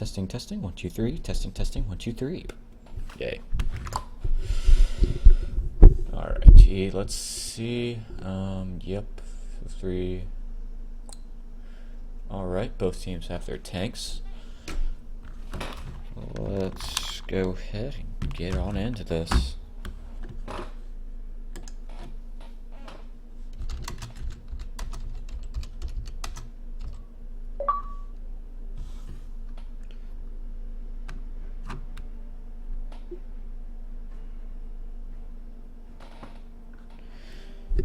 Testing, testing, 1, 2, 3. Testing, testing, 1, 2, 3. Yay. Alrighty, let's see. Yep, 3. Alright, both teams have their tanks. Let's go ahead and get on into this.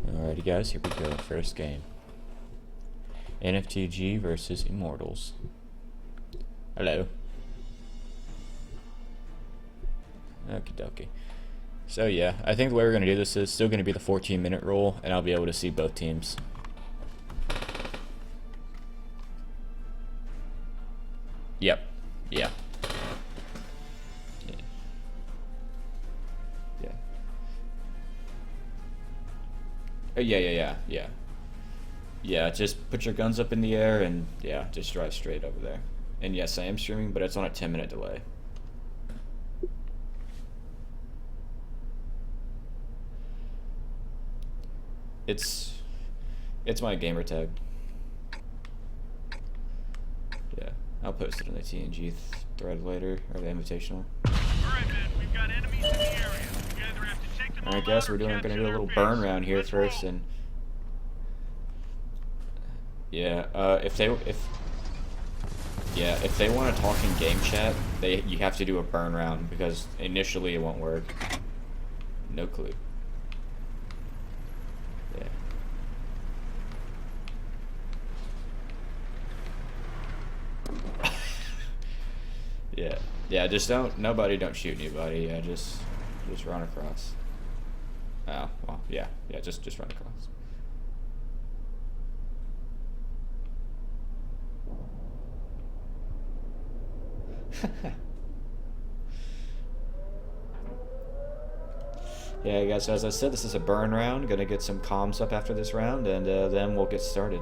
Alrighty guys, here we go, first game. NFTG versus Immortals. Hello. Okie dokie. So yeah, I think the way we're going to do this is still going to be the 14-minute rule, and I'll be able to see both teams. Yep. Yeah. Yeah. Yeah, just put your guns up in the air and yeah, just drive straight over there. And yes, I am streaming, but it's on a 10-minute delay. It's my gamer tag. Yeah, I'll post it in the TNG thread later, or the invitational. Alright, man, we've got enemies in the area. We either have to take them all Alright guys, out or we're gonna capture do a their little base. burn round here Let's first, roll. and yeah, if they want to talk in game chat, you have to do a burn round because initially it won't work. No clue. Yeah. Yeah, just don't shoot anybody. Yeah, just run across. Oh, well, yeah, just run across. Yeah, guys, so as I said, this is a burn round. Gonna get some comms up after this round, and then we'll get started.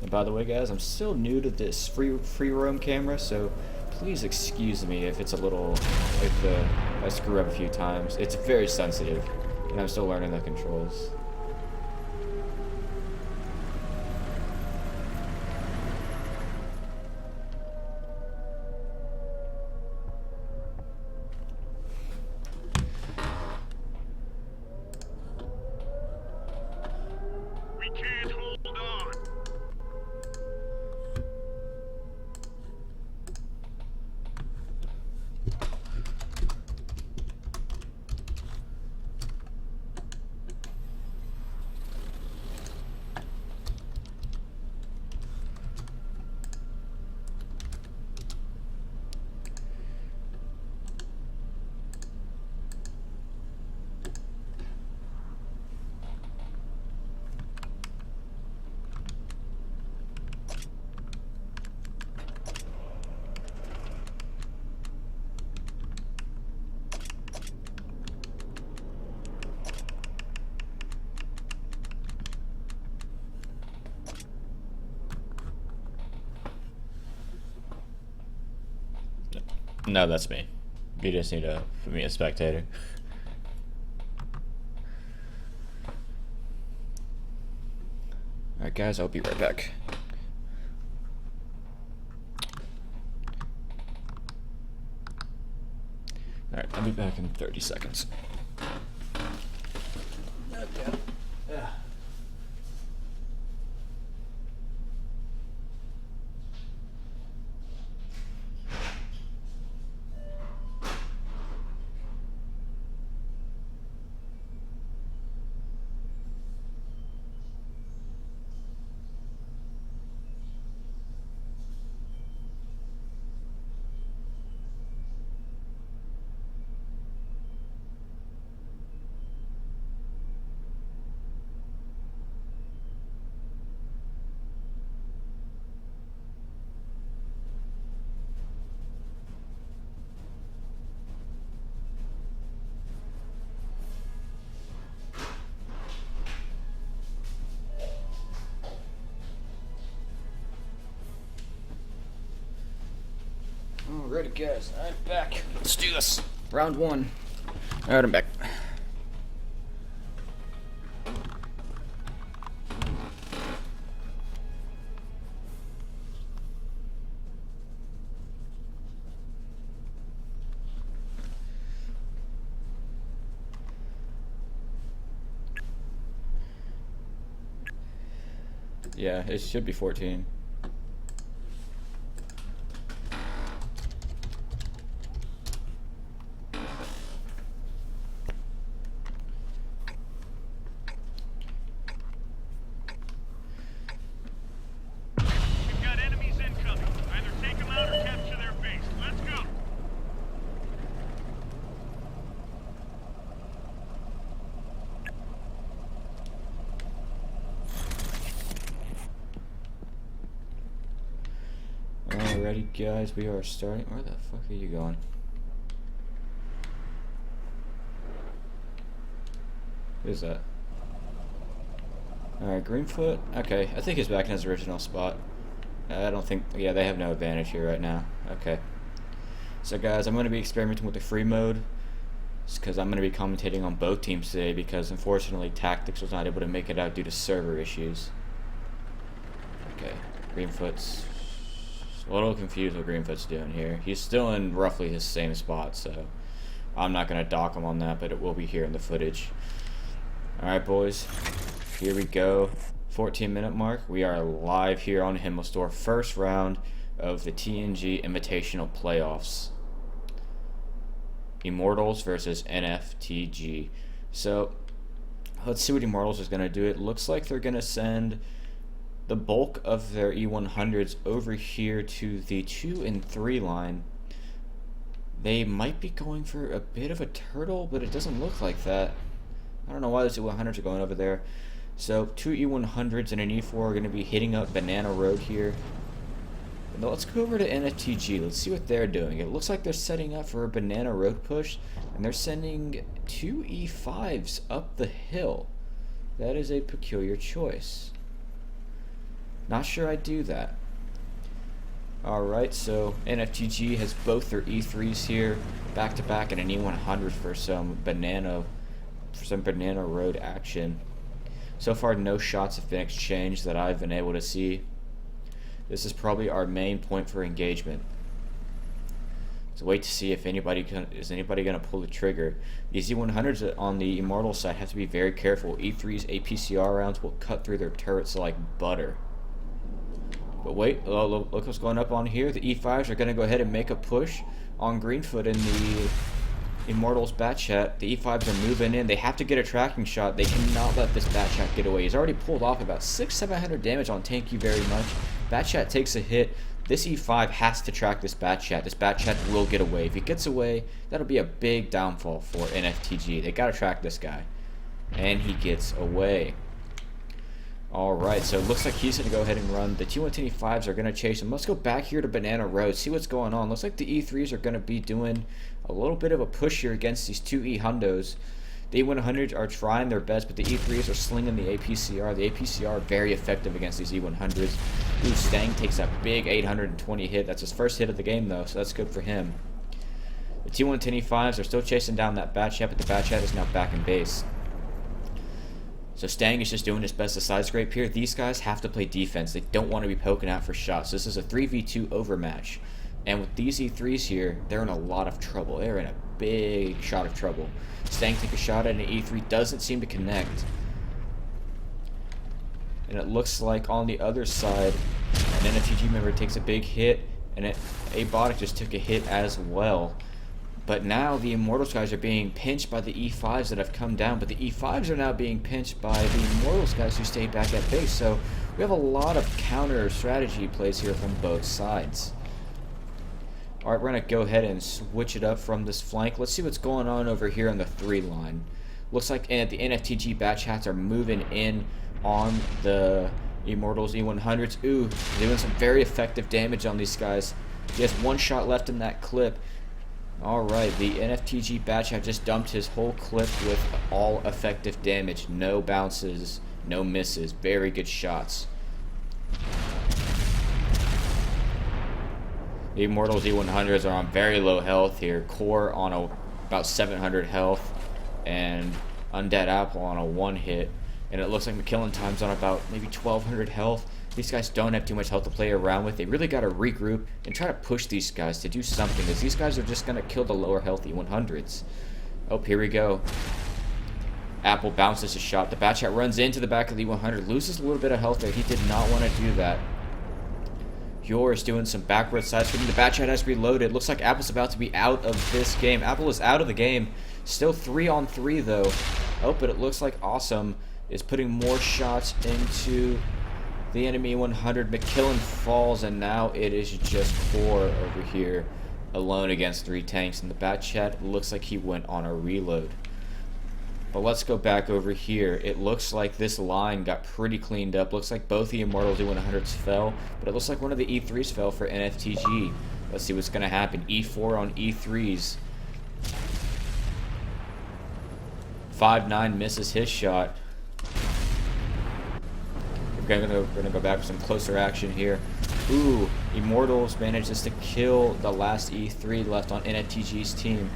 And by the way, guys, I'm still new to this free roam camera, so please excuse me if it's a little, if I screw up a few times. It's very sensitive, and I'm still learning the controls. We can't hold on. No, that's me. You just need to put me a spectator. Alright guys, I'll be right back. Alright, I'll be back in 30 seconds. Yeah. Alright guys, I'm back. Let's do this. Round 1. Alright, I'm back. Yeah, it should be 14. We've got enemies incoming. Either take them out or capture their base. Let's go. Alrighty guys, we are starting. Where the fuck are you going? Who's that? Alright, Greenfoot. Okay, I think he's back in his original spot. I don't think, yeah, they have no advantage here right now. Okay. So guys, I'm going to be experimenting with the free mode, because I'm going to be commentating on both teams today, because unfortunately Tactics was not able to make it out due to server issues. Okay, Greenfoot's a little confused what Greenfoot's doing here. He's still in roughly his same spot, so I'm not going to dock him on that, but it will be here in the footage. Alright boys, here we go. 14-minute mark. We are live here on Himmelsdorf. First round of the TNG Invitational Playoffs. Immortals versus NFTG. So, let's see what Immortals is going to do. It looks like they're going to send the bulk of their E100s over here to the 2 and 3 line. They might be going for a bit of a turtle, but it doesn't look like that. I don't know why those E100s are going over there. So 2 E100s and an E4 are going to be hitting up Banana Road here. Now let's go over to NFTG. Let's see what they're doing. It looks like they're setting up for a Banana Road push, and they're sending 2 E5s up the hill. That is a peculiar choice. Not sure I'd do that. Alright, so NFTG has both their E3s here back to back and an E100 for some Banana Road action. So far no shots have been exchanged that I've been able to see. This is probably our main point for engagement. So wait to see if anybody going to pull the trigger. These E100s on the Immortal side have to be very careful. E3's APCR rounds will cut through their turrets like butter. But wait, look what's going up on here. The E5s are going to go ahead and make a push on Greenfoot in the Immortals Bat Chat. The E5s are moving in. They have to get a tracking shot. They cannot let this Bat Chat get away. He's already pulled off about 600-700 damage on Thank You Very Much. Bat Chat takes a hit. This E5 has to track this Bat Chat. This Bat Chat will get away. If he gets away, that'll be a big downfall for NFTG. They got to track this guy. And he gets away. Alright, so it looks like he's going to go ahead and run. The T125s are going to chase him. Let's go back here to Banana Road, see what's going on. Looks like the E3s are going to be doing a little bit of a push here against these 2 E-Hundos. The E100s are trying their best, but the E3s are slinging the APCR. The APCR are very effective against these E100s. Ooh, Stang takes a big 820 hit. That's his first hit of the game, though, so that's good for him. The T125s are still chasing down that Bat Chat, but the Bat Chat is now back in base. So Stang is just doing his best to side scrape here. These guys have to play defense. They don't want to be poking out for shots. This is a 3v2 overmatch. And with these E3s here, they're in a lot of trouble. They're in a big shot of trouble. Stang takes a shot at an E3, doesn't seem to connect. And it looks like on the other side, an NFTG member takes a big hit, and Abotic just took a hit as well. But now the Immortals guys are being pinched by the E5s that have come down, but the E5s are now being pinched by the Immortals guys who stayed back at base. So we have a lot of counter strategy plays here from both sides. Alright, we're going to go ahead and switch it up from this flank. Let's see what's going on over here on the 3 line. Looks like the NFTG Bat Chats are moving in on the Immortals E100s. Ooh, doing some very effective damage on these guys. He has 1 shot left in that clip. Alright, the NFTG Bat Chat just dumped his whole clip with all effective damage. No bounces, no misses. Very good shots. The Immortals E100s are on very low health here. Core on about 700 health, and Undead Apple on a 1 hit. And it looks like McKillen Time's on about maybe 1200 health. These guys don't have too much health to play around with. They really got to regroup and try to push these guys to do something, because these guys are just going to kill the lower health E100s. Oh, here we go. Apple bounces a shot. The Batchat runs into the back of the E100, loses a little bit of health there. He did not want to do that. Yor is doing some backward side swinging. The Batchat has reloaded. Looks like Apple's about to be out of this game. Apple is out of the game. Still 3-on-3 though. Oh, but it looks like Awesome is putting more shots into the enemy 100. McKillen falls, and now it is just Core over here alone against 3 tanks. And the Batchat looks like he went on a reload. But let's go back over here. It looks like this line got pretty cleaned up. Looks like both the Immortals E100s fell, but it looks like one of the E3s fell for NFTG. Let's see what's going to happen. E4 on E3s. 5-9 misses his shot. We're gonna go back for some closer action here. Ooh, Immortals manages to kill the last E3 left on NFTG's team.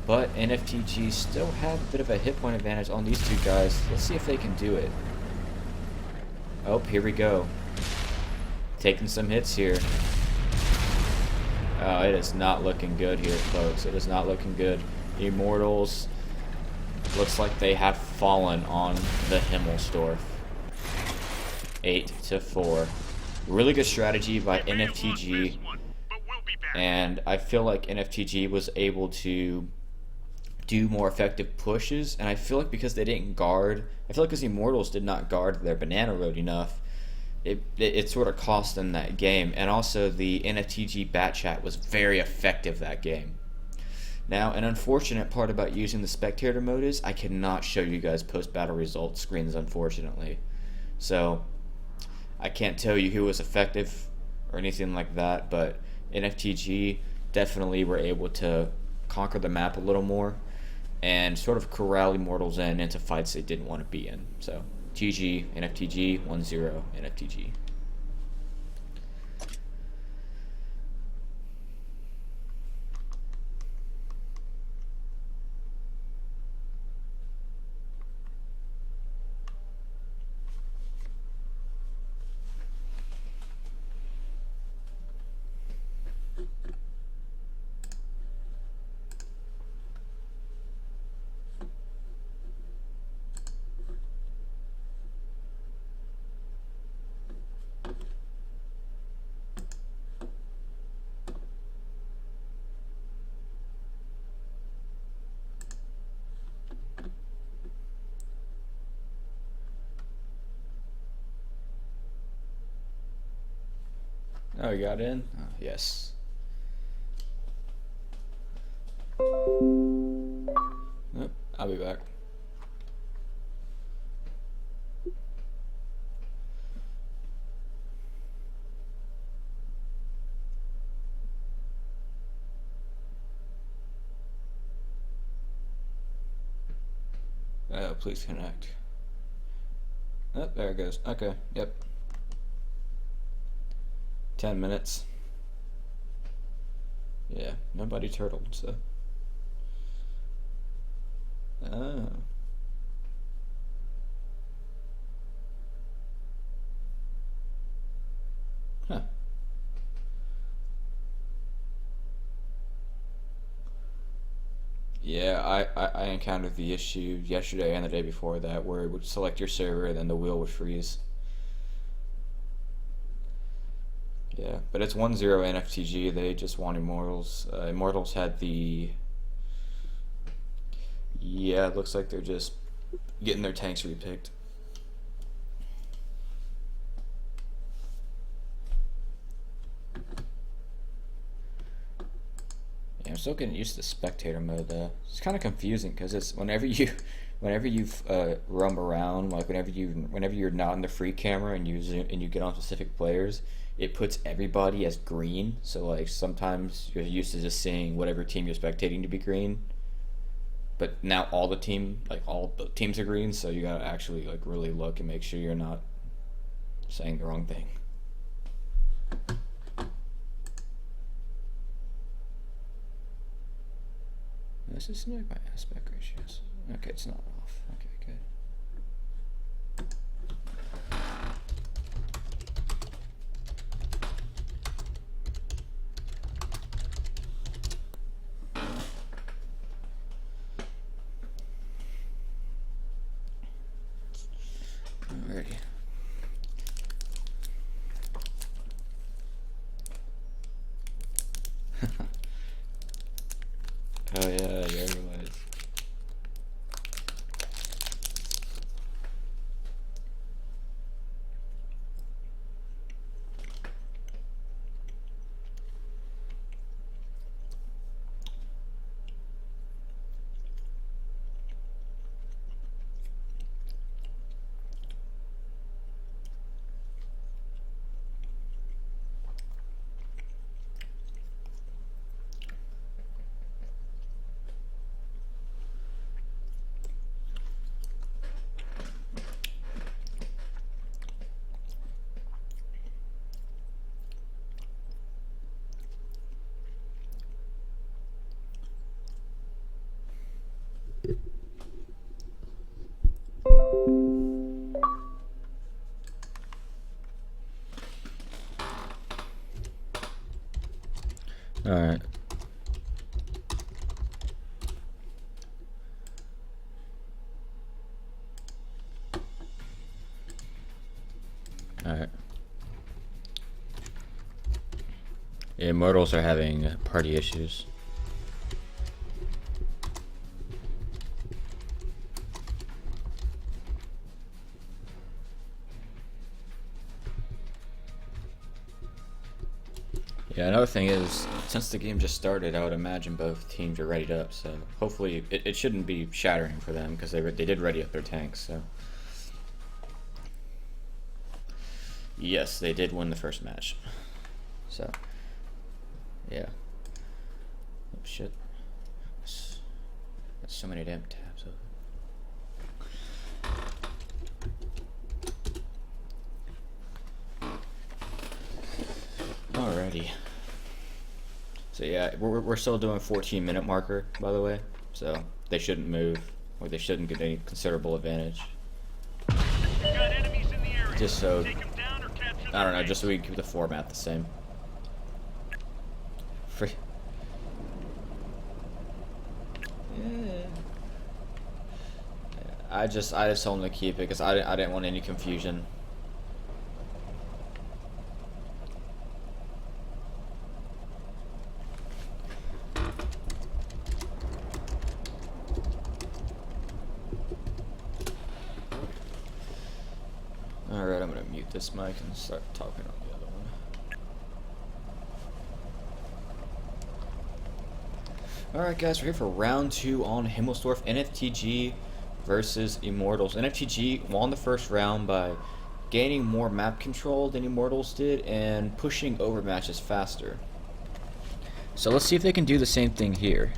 But NFTG still have a bit of a hit point advantage on these 2 guys. Let's see if they can do it. Oh, here we go. Taking some hits here. Oh, it is not looking good here, folks. It is not looking good. Immortals looks like they have fallen on the Himmelsdorf. 8-4. Really good strategy by NFTG. And I feel like NFTG was able to do more effective pushes, and I feel like because they didn't guard, I feel like because the Immortals did not guard their banana road enough, it sort of cost them that game. And also the NFTG Batchat was very effective that game. Now, an unfortunate part about using the spectator mode is I cannot show you guys post-battle results screens, unfortunately. So I can't tell you who was effective or anything like that, but NFTG definitely were able to conquer the map a little more and sort of corral Immortals into fights they didn't want to be in. So GG, NFTG, 1-0, NFTG. Oh, you got in? Oh, yes. Yep, I'll be back. Please connect. Oh, there it goes. Okay, yep. 10 minutes. Yeah, nobody turtled, so. Oh. Huh. Yeah, I encountered the issue yesterday and the day before that where it would select your server and then the wheel would freeze. Yeah, but it's 1-0 NFTG. They just won Immortals. Immortals had the... Yeah, it looks like they're just getting their tanks repicked. Yeah, I'm still getting used to spectator mode though. It's kind of confusing because it's whenever you roam around, like whenever you're not in the free camera and you get on specific players, it puts everybody as green. So like sometimes you're used to just seeing whatever team you're spectating to be green, but now all the teams are green. So you gotta actually like really look and make sure you're not saying the wrong thing. Does this know my aspect ratios? Okay, it's not off. Okay, good. Alrighty. Oh yeah, there it was. Alright. Alright. Immortals are having party issues. Yeah, another thing is, since the game just started, I would imagine both teams are readied up, so hopefully it shouldn't be shattering for them, because they did ready up their tanks, so. Yes, they did win the first match. So, yeah. Oh shit. That's so many damn tabs open. Alrighty. So yeah, we're still doing 14-minute marker, by the way. So they shouldn't move, or they shouldn't get any considerable advantage. Got enemies in the area. Just so, Take them down or capture I don't know, their just so we can keep the format the same. Free. Yeah. I just told them to keep it because I didn't want any confusion. Alright, I'm gonna mute this mic and start talking on the other one. Alright guys, we're here for round 2 on Himmelsdorf, NFTG versus Immortals. NFTG won the first round by gaining more map control than Immortals did and pushing over matches faster. So let's see if they can do the same thing here.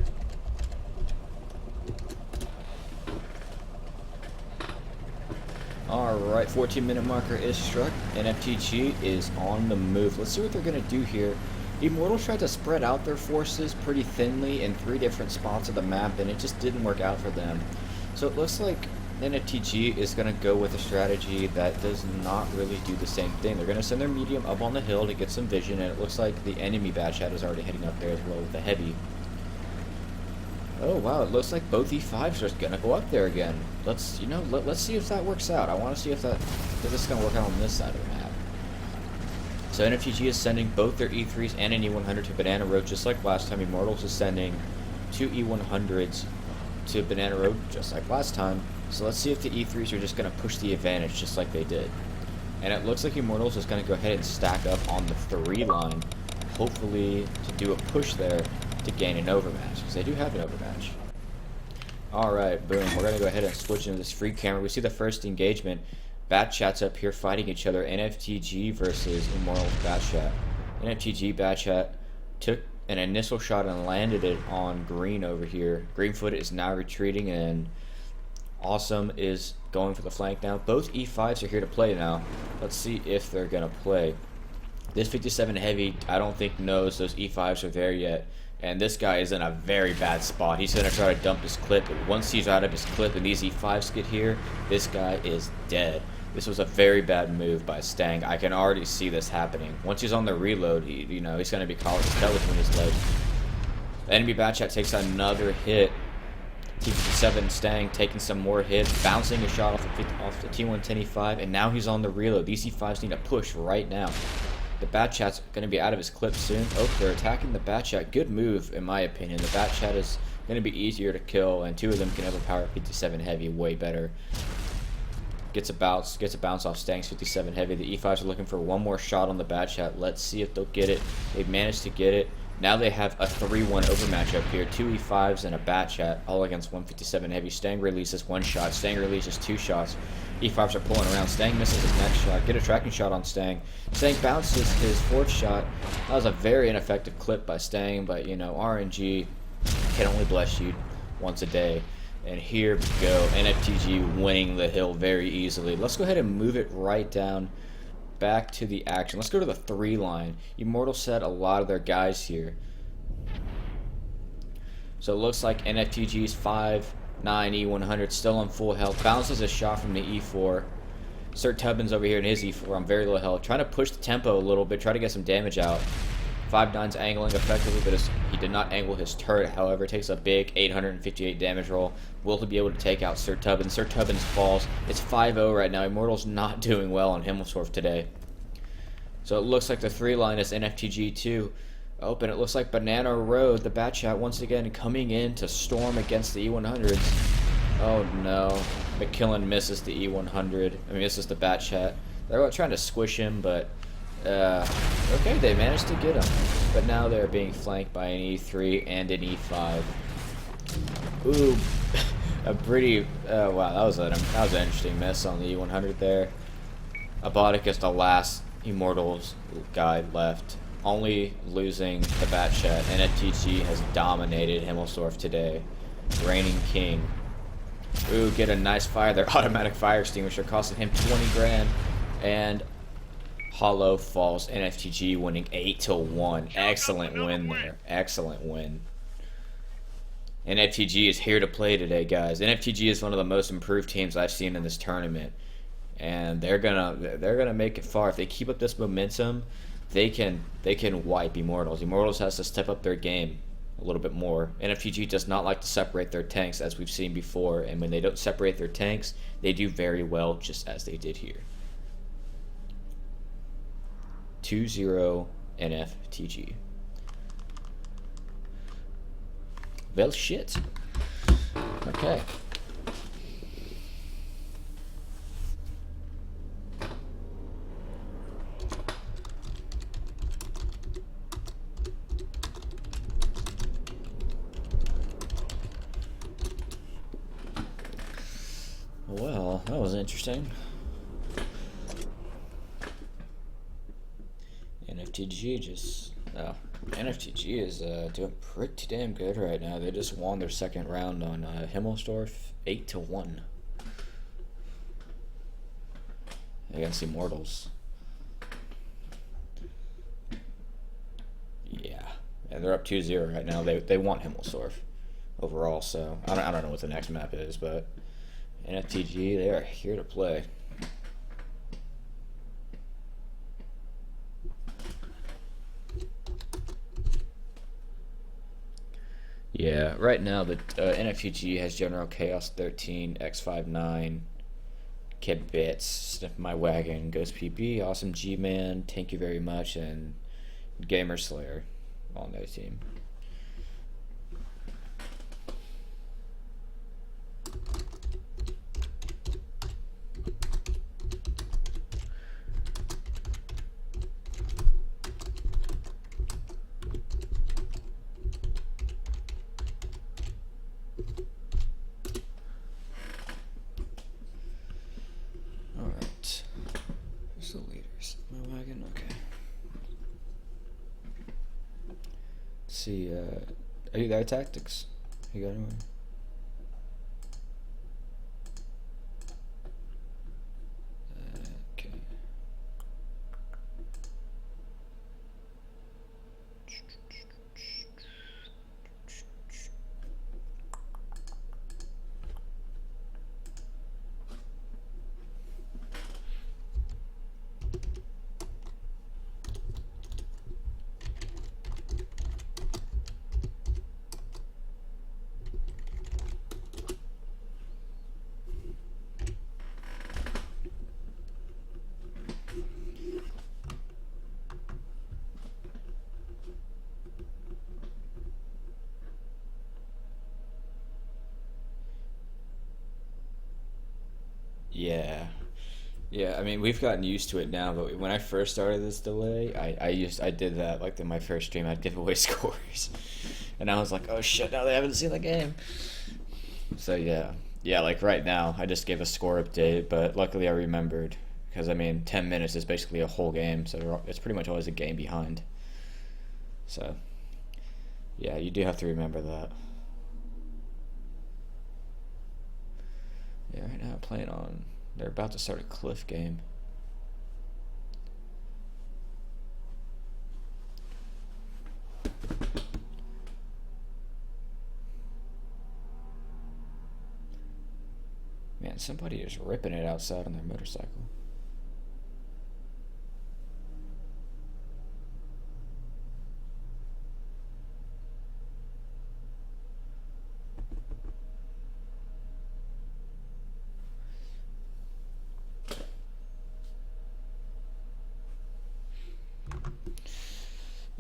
Alright, 14-minute marker is struck. NFTG is on the move. Let's see what they're going to do here. Immortals tried to spread out their forces pretty thinly in 3 different spots of the map, and it just didn't work out for them. So it looks like NFTG is going to go with a strategy that does not really do the same thing. They're going to send their medium up on the hill to get some vision, and it looks like the enemy Bad Chat is already heading up there as well with the heavy. Oh wow, it looks like both E5s are gonna go up there again. Let's see if that works out. I want to see if this is gonna work out on this side of the map. So NFTG is sending both their E3s and an E100 to Banana Road, just like last time. Immortals is sending 2 E100s to Banana Road, just like last time. So let's see if the E3s are just gonna push the advantage, just like they did. And it looks like Immortals is gonna go ahead and stack up on the 3 line, hopefully to do a push there to gain an overmatch, because they do have an overmatch. Alright, boom. We're going to go ahead and switch into this free camera. We see the first engagement. Bat Chat's up here fighting each other. NFTG versus Immortals Bat Chat. NFTG Bat Chat took an initial shot and landed it on Green over here. Greenfoot is now retreating, and Awesome is going for the flank now. Both E5s are here to play now. Let's see if they're going to play. This 57 heavy, I don't think knows those E5s are there yet. And this guy is in a very bad spot. He's going to try to dump his clip, but once he's out of his clip and these E5s get here, this guy is dead. This was a very bad move by Stang. I can already see this happening. Once he's on the reload, he's going to be caught with his tail between his legs. The enemy Batchat takes another hit. T57 Stang taking some more hits, bouncing a shot off the T110 E5, and now he's on the reload. These E5s need to push right now. The Batchat's going to be out of his clip soon. Oh, they're attacking the Batchat. Good move, in my opinion. The Batchat is going to be easier to kill, and two of them can overpower 57 heavy way better. Gets a bounce off Stang's 57 heavy. The E5s are looking for one more shot on the Batchat. Let's see if they'll get it. They've managed to get it. Now they have a 3-1 overmatch up here. 2 E5s and a Batchat, all against 157 heavy. Stang releases one shot. Stang releases 2 shots. E5s are pulling around. Stang misses his next shot. Get a tracking shot on Stang. Stang bounces his 4th shot. That was a very ineffective clip by Stang, but you know, RNG can only bless you once a day. And here we go. NFTG winning the hill very easily. Let's go ahead and move it right down back to the action. Let's go to the 3 line. Immortal set a lot of their guys here. So it looks like NFTG's 5-9 E100 still on full health. Bounces a shot from the E4. Sir Tubbins over here in his E4 on very low health. Trying to push the tempo a little bit. Try to get some damage out. 5-9's angling effectively, but he did not angle his turret. However, takes a big 858 damage roll. Will he be able to take out Sir Tubbins? Sir Tubbins falls. It's 5-0 right now. Immortal's not doing well on Himmelsdorf today. So it looks like the 3 line is NFTG 2. Open. It looks like Banana Road, the Batchat, once again coming in to storm against the E100s. Oh no. McKillen misses the E100. Misses the Batchat. They're trying to squish him, but okay, they managed to get him. But now they're being flanked by an E3 and an E5. Ooh, a pretty, wow, that was an interesting miss on the E100 there. Abotic is the last Immortals guy left, only losing the Batchat. NFTG has dominated Himmelsdorf today. Reigning king. Ooh, get a nice fire there. Automatic fire extinguisher costing him 20 grand. And Hollow falls. NFTG winning 8-1. Excellent win there. Excellent win. NFTG is here to play today, guys. NFTG is one of the most improved teams I've seen in this tournament, and they're gonna make it far if they keep up this momentum. They can wipe Immortals. Immortals has to step up their game a little bit more. NFTG does not like to separate their tanks, as we've seen before, and when they don't separate their tanks, they do very well, just as they did here. 2-0 NFTG. Well, shit. Okay. Well, that was interesting. NFTG is doing pretty damn good right now. They just won their 2nd round on Himmelsdorf, 8-1 against Immortals. Yeah, and they're up 2-0 right now. They want Himmelsdorf overall. So I don't know what the next map is, but NFTG, they are here to play. Yeah, right now the NFTG has General Chaos 13, X59, Kid Bits, Sniff My Wagon, Ghost PB, Awesome G-Man, thank you very much, and Gamer Slayer on their team. See, are you there, Tactics? You got anyone? Okay. Yeah, I mean we've gotten used to it now, but when I first started this delay, I did that like in my first stream. I'd give away scores, and I was like, oh shit, now they haven't seen the game. So yeah, like right now I just gave a score update, but luckily I remembered because I mean 10 minutes is basically a whole game, so it's pretty much always a game behind. So yeah, you do have to remember that. Yeah, right now I'm playing on. They're about to start a cliff game. Man, somebody is ripping it outside on their motorcycle.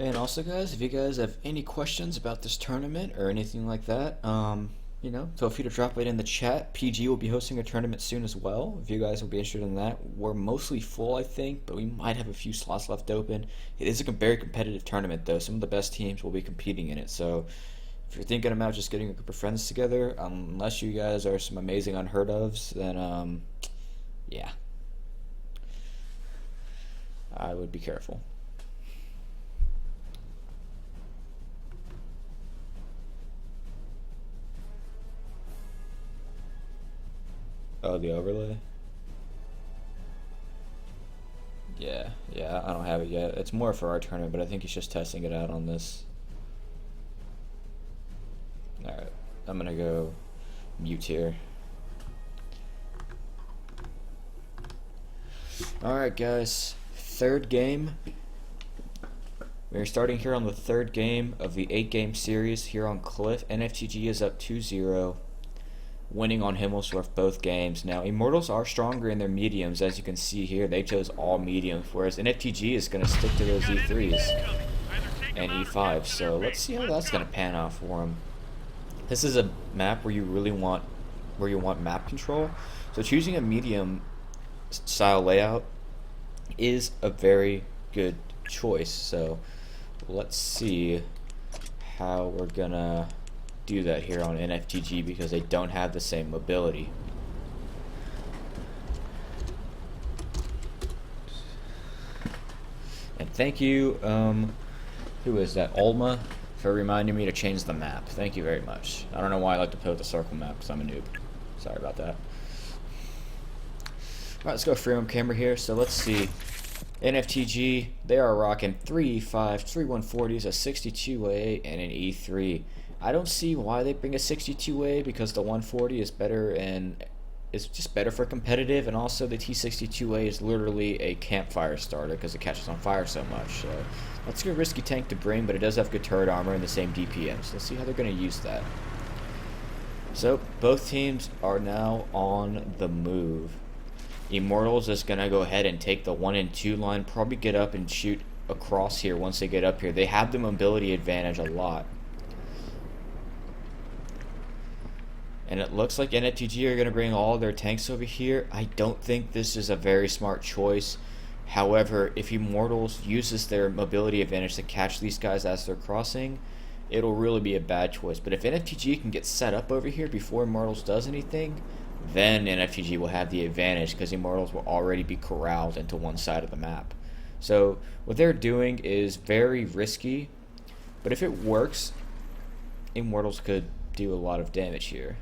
And also, guys, if you guys have any questions about this tournament or anything like that, feel free to drop it in the chat. PG will be hosting a tournament soon as well. If you guys will be interested in that, we're mostly full, I think, but we might have a few slots left open. It is a very competitive tournament, though. Some of the best teams will be competing in it. So, if you're thinking about just getting a group of friends together, unless you guys are some amazing unheard ofs, then yeah, I would be careful. Oh, the overlay? Yeah, I don't have it yet. It's more for our tournament, but I think he's just testing it out on this. Alright, I'm gonna go mute here. Alright, guys. Third game. We're starting here on the third game of the 8-game series here on Cliff. NFTG is up 2-0. Winning on Himmelsdorf both games. Now, Immortals are stronger in their mediums, as you can see here. They chose all mediums, whereas NFTG is going to stick to those E3s and E5s. So let's see how that's going to pan out for them. This is a map where you really want map control. So choosing a medium style layout is a very good choice. So let's see how we're going to do that here on NFTG because they don't have the same mobility. And thank you, who is that, Olma, for reminding me to change the map. Thank you very much. I don't know why I like to play with the circle map because I'm a noob. Sorry about that. Alright, let's go free roam camera here. So let's see. NFTG, they are rocking 3 E5, 3 140s, a 62A, and an E3. I don't see why they bring a 62A because the 140 is better and it's just better for competitive, and also the T62A is literally a campfire starter because it catches on fire so much. So that's a risky tank to bring, but it does have good turret armor and the same DPM. So let's see how they're going to use that. So both teams are now on the move. Immortals is going to go ahead and take the 1 and 2 line, probably get up and shoot across here once they get up here. They have the mobility advantage a lot. And it looks like NFTG are going to bring all their tanks over here. I don't think this is a very smart choice. However, if Immortals uses their mobility advantage to catch these guys as they're crossing, it'll really be a bad choice. But if NFTG can get set up over here before Immortals does anything, then NFTG will have the advantage because Immortals will already be corralled into one side of the map. So what they're doing is very risky, but if it works, Immortals could do a lot of damage here.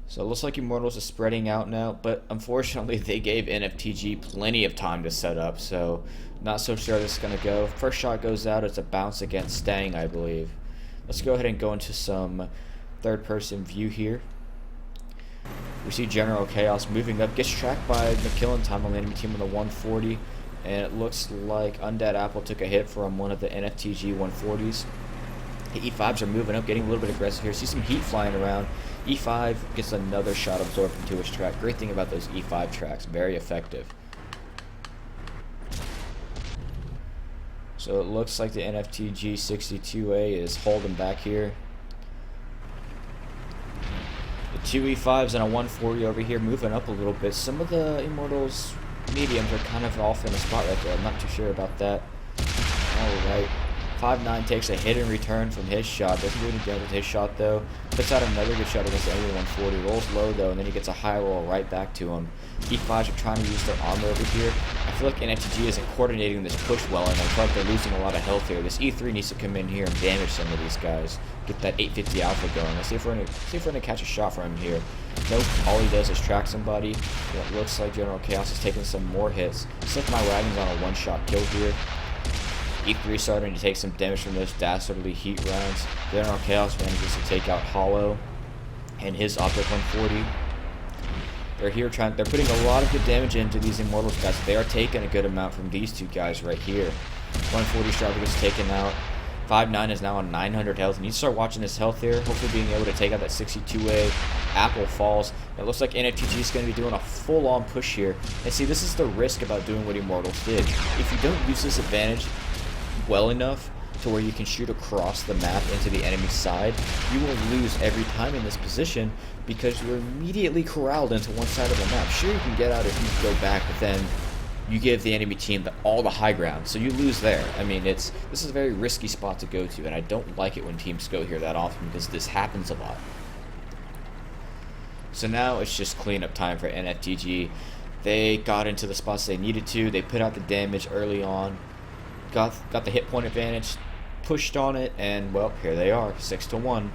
So it looks like Immortals is spreading out now, but unfortunately they gave NFTG plenty of time to set up, so not so sure this is going to go. First shot goes out, it's a bounce against Stang, I believe. Let's go ahead and go into some third-person view here. We see General Chaos moving up, gets tracked by McKillen time on the enemy team on the 140, and it looks like Undead Apple took a hit from one of the NFTG 140s. The E5s are moving up, getting a little bit aggressive here. See some heat flying around. E5 gets another shot absorbed into his track. Great thing about those E5 tracks, very effective. So it looks like the NFTG 62A is holding back here. The Two E5s and a 140 over here, moving up a little bit. Some of the Immortals mediums are kind of off in the spot right there. I'm not too sure about that. Alright. 5-9 takes a hit and return from his shot. Doesn't do any damage with his shot though. Puts out another good shot against the enemy 140. Rolls low though, and then he gets a high roll right back to him. E5s are trying to use their armor over here. I feel like NFTG isn't coordinating this push well, and I feel like they're losing a lot of health here. This E3 needs to come in here and damage some of these guys. Get that 850 alpha going. Let's see if we're gonna catch a shot from him here. Nope, all he does is track somebody. It looks like General Chaos is taking some more hits. Sniff My Wagon's on a one-shot kill here. E3 starting to take some damage from those dastardly heat rounds. General Chaos manages to take out Hollow and his Object 140. They're putting a lot of good damage into these Immortals guys. They are taking a good amount from these two guys right here. 140 Strider gets taken out. 5-9 is now on 900 health, and you start watching his health here, hopefully being able to take out that 62A. Apple falls. It looks like NFTG is going to be doing a full-on push here. And see, this is the risk about doing what Immortals did. If you don't use this advantage well enough to where you can shoot across the map into the enemy side, you will lose every time in this position because you're immediately corralled into one side of the map. Sure, you can get out if you go back, but then you give the enemy team all the high ground, so you lose there. I mean, this is a very risky spot to go to, and I don't like it when teams go here that often because this happens a lot. So now it's just cleanup time for NFTG. They got into the spots they needed to. They put out the damage early on, got the hit point advantage, pushed on it, and well, here they are, 6-1.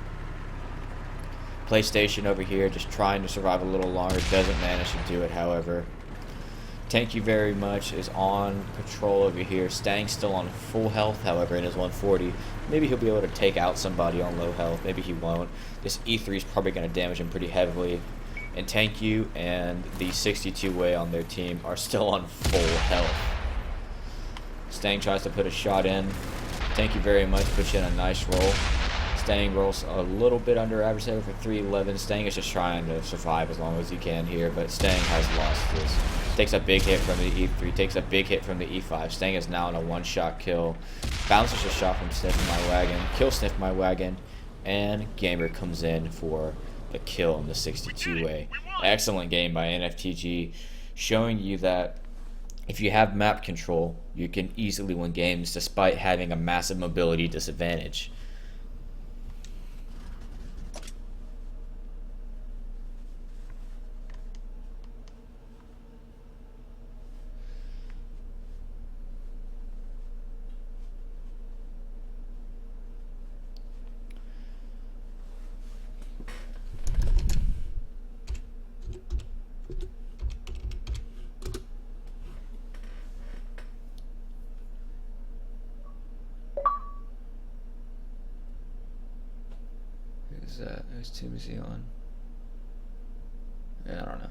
PlayStation over here just trying to survive a little longer, doesn't manage to do it, however. Thank you very much is on patrol over here. Stang's still on full health, however, in his 140. Maybe he'll be able to take out somebody on low health. Maybe he won't. This E3 is probably going to damage him pretty heavily. And Thank You and the 62-way on their team are still on full health. Stang tries to put a shot in. Thank You very much puts in a nice roll. Stang rolls a little bit under average level for 311. Stang is just trying to survive as long as he can here, but Stang has lost this. Takes a big hit from the E3, takes a big hit from the E5. Stang is now on a one-shot kill. Bounces a shot from Sniff My Wagon, kills Sniff My Wagon, and Gamer comes in for the kill in the 62-way. Excellent game by NFTG, showing you that if you have map control, you can easily win games despite having a massive mobility disadvantage. Whose team is he on? Yeah, I don't know.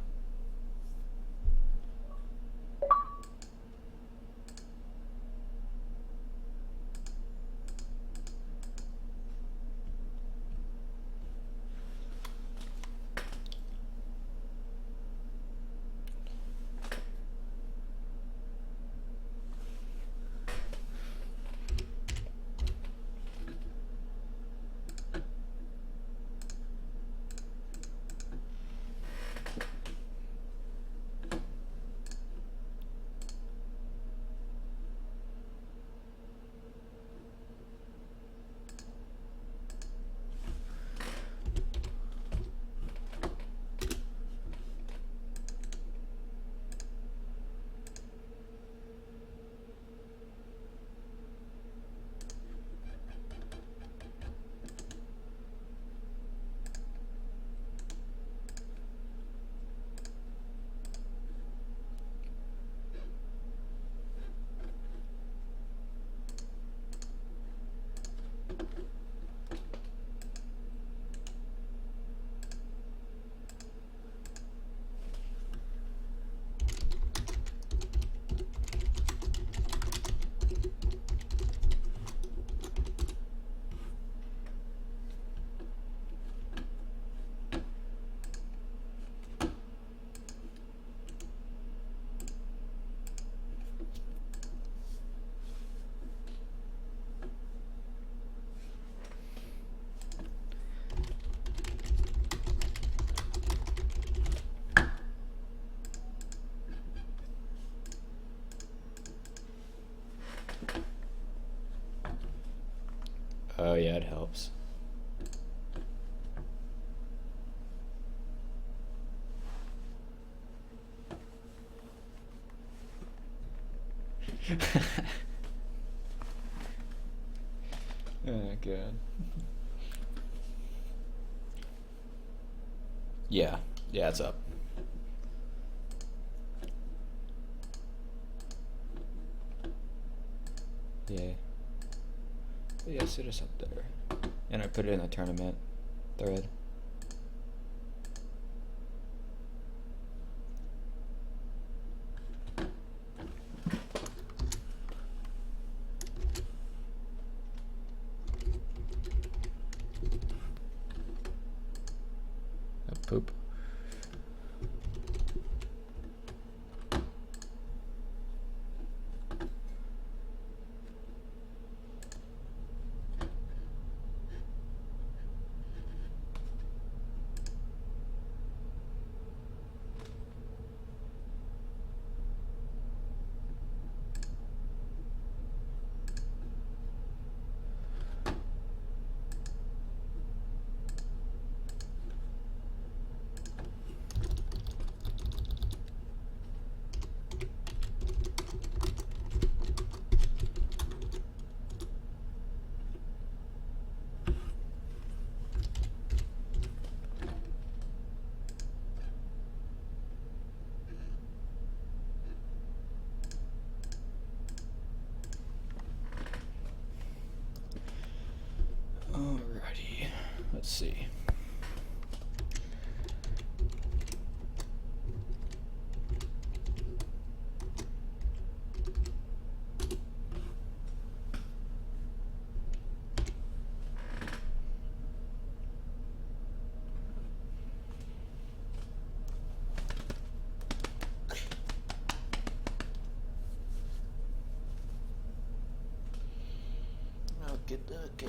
Oh yeah, it helps. Oh god. Yeah, it's up. Yeah. Yes, it is up there. And I put it in the tournament thread. Oh, poop. Alrighty, let's see. Okay.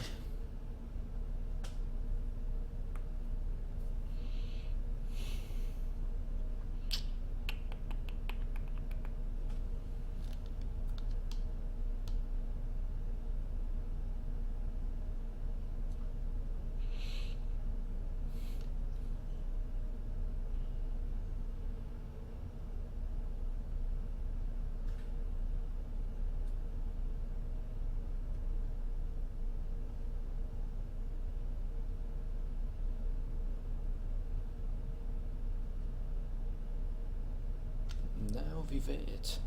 Now vivet.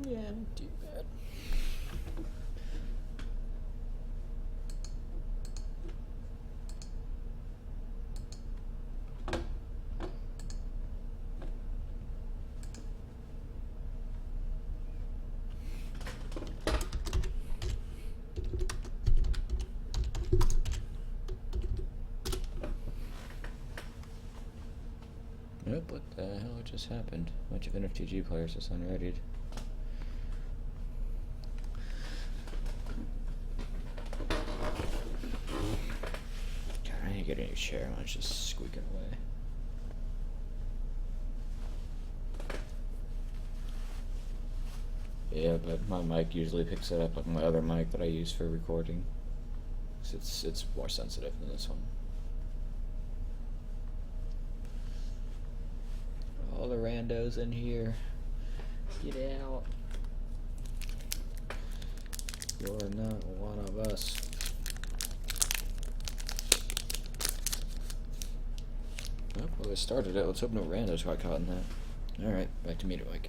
Yeah, not too bad. Nope, what the hell just happened? A bunch of NFTG players just unreadied. God, I need to get a new chair. Mine's just squeaking away. Yeah, but my mic usually picks it up like my other mic that I use for recording. It's more sensitive than this one. All the randos in here. Get out. You're not one of us. Oh, well, I started it. Let's hope no randos got caught in that. Alright, back to meter mic.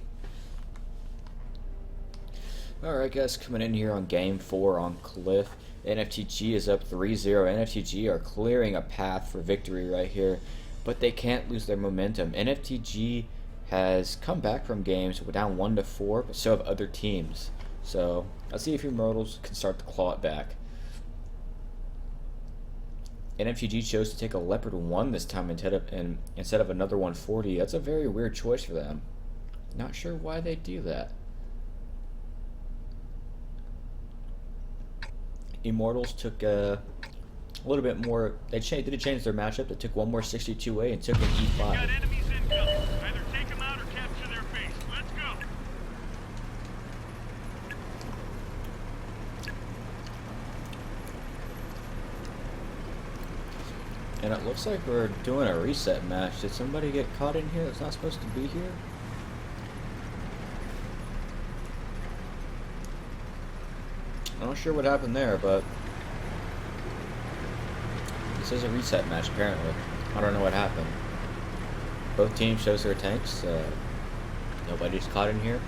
Alright guys, coming in here on game 4 on Cliff. NFTG is up 3-0. NFTG are clearing a path for victory right here, but they can't lose their momentum. NFTG has come back from games down 1-4, but so have other teams. So let's see if your Immortals can start to claw it back. NFTG chose to take a Leopard 1 this time instead of another 140. That's a very weird choice for them. Not sure why they do that. Immortals took a little bit more. They did change their matchup. They took one more 62A and took an E5. Got enemies incoming. Either take them out or capture their base. Let's go. looks like we're doing a reset match. Did somebody get caught in here that's not supposed to be here? I'm not sure what happened there, but this is a reset match apparently. I don't know what happened. Both teams shows their tanks. Nobody's caught in here.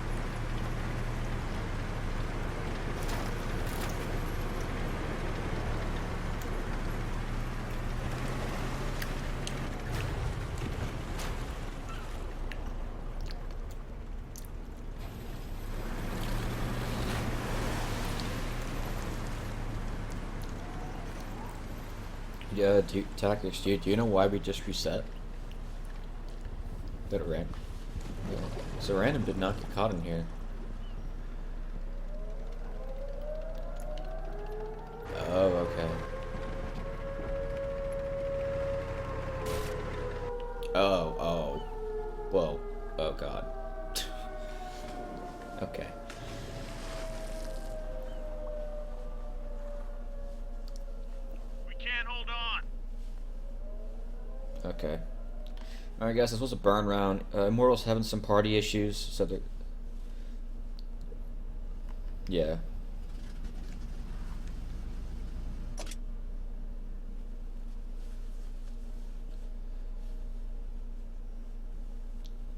Yeah, Tactics, do you know why we just reset? That ran. Yeah. So random did not get caught in here. Oh, okay. Oh. Whoa. Oh, God. Okay. We can't hold on. Okay. Alright guys, this was a burn round. Immortals having some party issues, so they're... Yeah.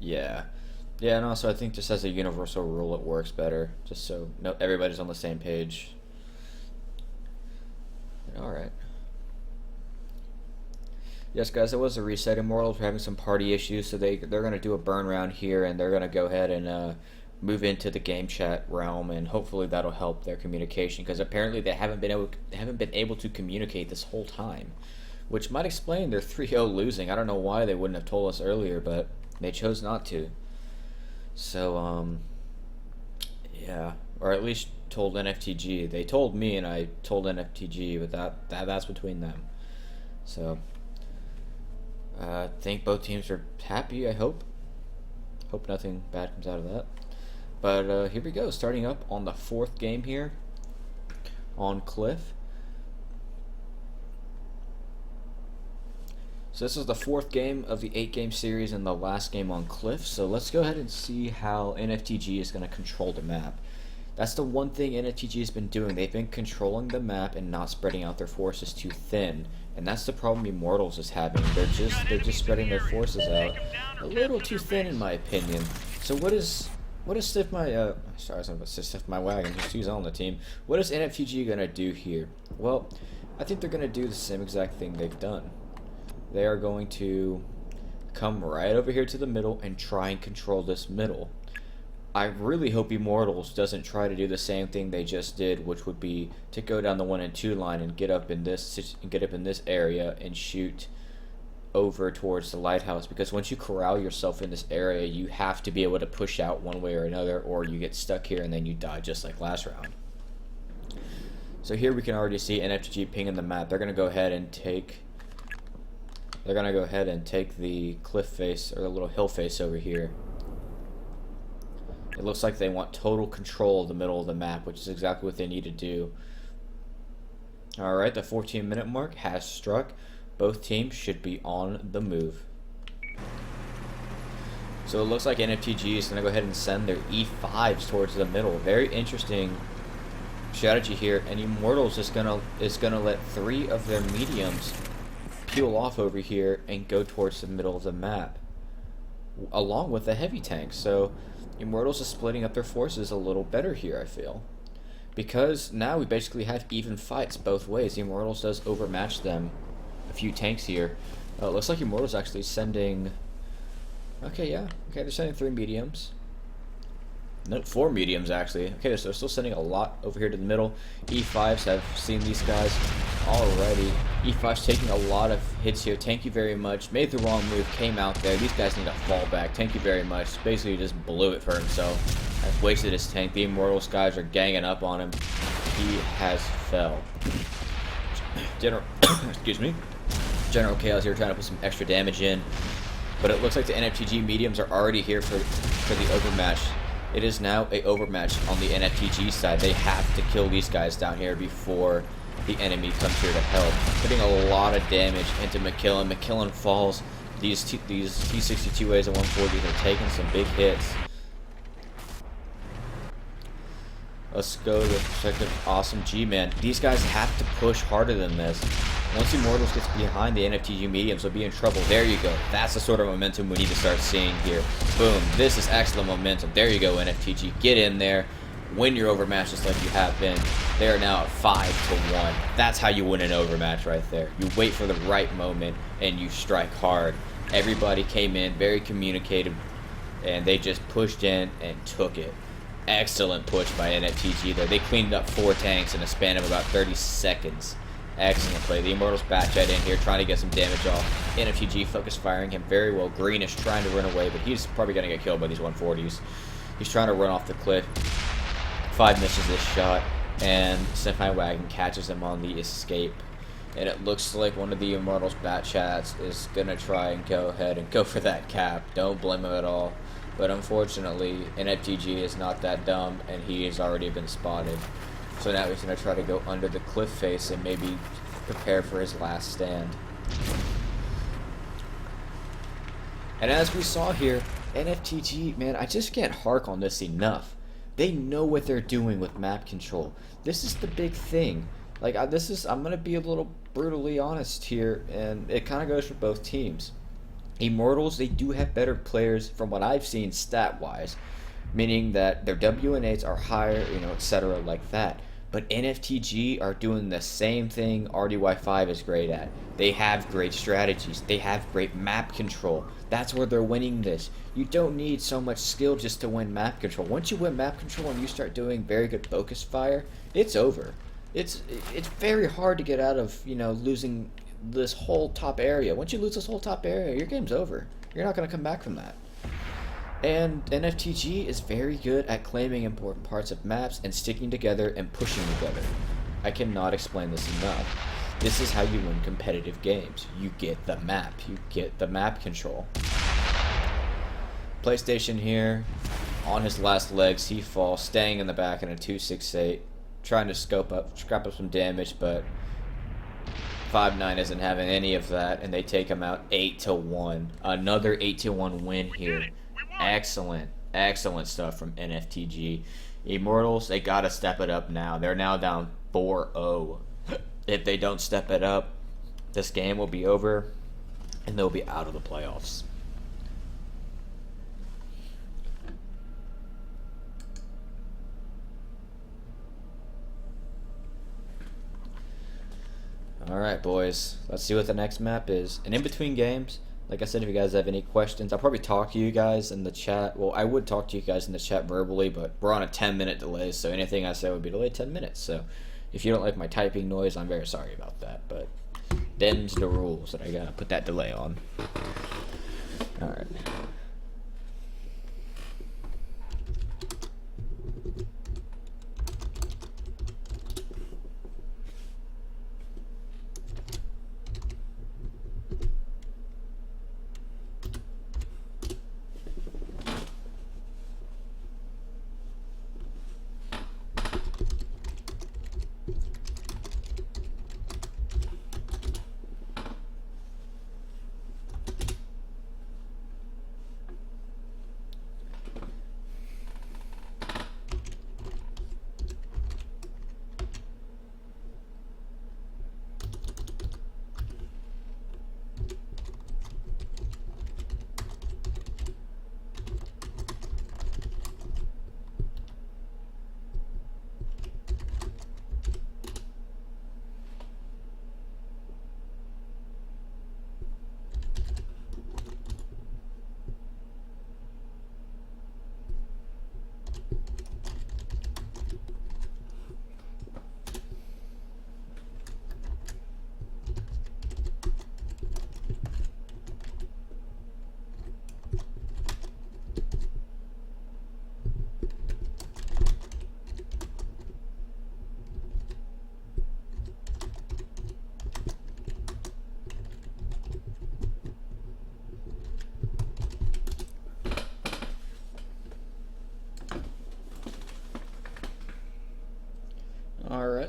Yeah. Yeah, and also I think just as a universal rule it works better, just so no everybody's on the same page. Alright. Yes, guys, it was a reset. Immortals were having some party issues, so they're gonna do a burn round here, and they're gonna go ahead and move into the game chat realm, and hopefully that'll help their communication, because apparently they haven't been able to communicate this whole time, which might explain their 3-0 losing. I don't know why they wouldn't have told us earlier, but they chose not to. So yeah, or at least told NFTG. They told me, and I told NFTG, but that's between them. So. I think both teams are happy, I hope. Hope nothing bad comes out of that. But here we go, starting up on the 4th game here on Cliff. So this is the 4th game of the 8-game series and the last game on Cliff. So let's go ahead and see how NFTG is going to control the map. That's the one thing NFTG has been doing. They've been controlling the map and not spreading out their forces too thin. And that's the problem Immortals is having. They're just spreading their forces out a little too thin, in my opinion. So what is Stiff My sorry, I was about to say Stiff My Wagon. He's on the team. What is NFTG gonna do here? Well, I think they're gonna do the same exact thing they've done. They are going to come right over here to the middle and try and control this middle. I really hope Immortals doesn't try to do the same thing they just did, which would be to go down the 1 and 2 line and get up in this area and shoot over towards the lighthouse. Because once you corral yourself in this area, you have to be able to push out one way or another, or you get stuck here and then you die just like last round. So here we can already see NFTG pinging the map. They're gonna go ahead and take. They're gonna go ahead and take the cliff face or the little hill face over here. It looks like they want total control of the middle of the map, which is exactly what they need to do. Alright, the 14-minute mark has struck. Both teams should be on the move. So it looks like NFTG is going to go ahead and send their E5s towards the middle. Very interesting strategy here. And Immortals is gonna let 3 of their mediums peel off over here and go towards the middle of the map, along with the heavy tanks. So Immortals is splitting up their forces a little better here, I feel. Because now we basically have even fights both ways. Immortals does overmatch them a few tanks here. It looks like Immortals actually sending... Okay, yeah. Okay, they're sending 3 mediums. No, 4 mediums, actually. Okay, so they're still sending a lot over here to the middle. E5s have seen these guys already. E5's taking a lot of hits here. Thank you very much. Made the wrong move, came out there. These guys need to fall back. Thank you very much. Basically just blew it for himself. Has wasted his tank. The Immortals guys are ganging up on him. He has fell. Excuse me. General Chaos here trying to put some extra damage in. But it looks like the NFTG mediums are already here for the overmatch. It is now a overmatch on the NFTG side. They have to kill these guys down here before the enemy comes here to help, putting a lot of damage into McKillen. McKillen falls. These T-62As and 140s are taking some big hits. Let's go to the perspective. Awesome G-Man. These guys have to push harder than this. Once Immortals gets behind the NFTG mediums, they'll be in trouble. There you go. That's the sort of momentum we need to start seeing here. Boom. This is excellent momentum. There you go, NFTG. Get in there. Win your overmatch just like you have been. They are now at 5-1. That's how you win an overmatch right there. You wait for the right moment and you strike hard. Everybody came in very communicative and they just pushed in and took it. Excellent push by NFTG there. They cleaned up 4 tanks in a span of about 30 seconds. Excellent play. The Immortals Batjet in here trying to get some damage off. NFTG focus firing him very well. Green is trying to run away, but he's probably going to get killed by these 140s. He's trying to run off the cliff. 5 misses this shot, and Semi Wagon catches him on the escape. And it looks like one of the Immortals Batchats is going to try and go ahead and go for that cap. Don't blame him at all. But unfortunately, NFTG is not that dumb, and he has already been spotted. So now he's going to try to go under the cliff face and maybe prepare for his last stand. And as we saw here, NFTG, man, I just can't hark on this enough. They know what they're doing with map control. This is the big thing. Like, I'm going to be a little brutally honest here, and it kind of goes for both teams. Immortals, they do have better players from what I've seen stat-wise, meaning that their WNAs are higher, you know, etc. like that. But NFTG are doing the same thing RDY5 is great at. They have great strategies. They have great map control. That's where they're winning this. You don't need so much skill just to win map control. Once you win map control and you start doing very good focus fire, it's over. It's very hard to get out of, you know, losing this whole top area. Once you lose this whole top area, your game's over. You're not going to come back from that. And NFTG is very good at claiming important parts of maps and sticking together and pushing together. I cannot explain this enough. This is how you win competitive games. You get the map. You get the map control. PlayStation here, on his last legs, he falls, staying in the back in a 268, trying to scrap up some damage, but 5-9 isn't having any of that, and they take him out 8-1. Another 8-1 win here. Excellent stuff from NFTG. Immortals, they gotta step it up now. They're now down 4-0. If they don't step it up, this game will be over, and they'll be out of the playoffs. Alright, boys. Let's see what the next map is. And in between games, like I said, if you guys have any questions, I'll probably talk to you guys in the chat. Well, I would talk to you guys in the chat verbally, but we're on a 10-minute delay, so anything I say would be delayed 10 minutes. So if you don't like my typing noise, I'm very sorry about that. But them's the rules that I gotta put that delay on. Alright.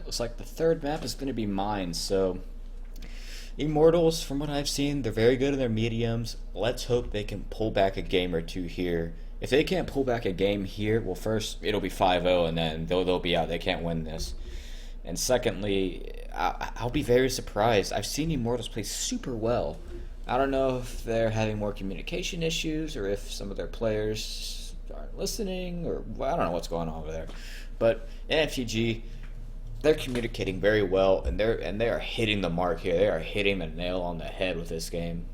looks like the third map is going to be mine. So Immortals, from what I've seen, they're very good in their mediums. Let's hope they can pull back a game or two here. If they can't pull back a game here, well, first it'll be 5-0, and then they'll be out. They can't win this. And secondly, I'll be very surprised. I've seen Immortals play super well. I don't know if they're having more communication issues or if some of their players aren't listening, or I don't know what's going on over there. But NFTG, they're communicating very well, and they are hitting the mark here. They are hitting the nail on the head with this game.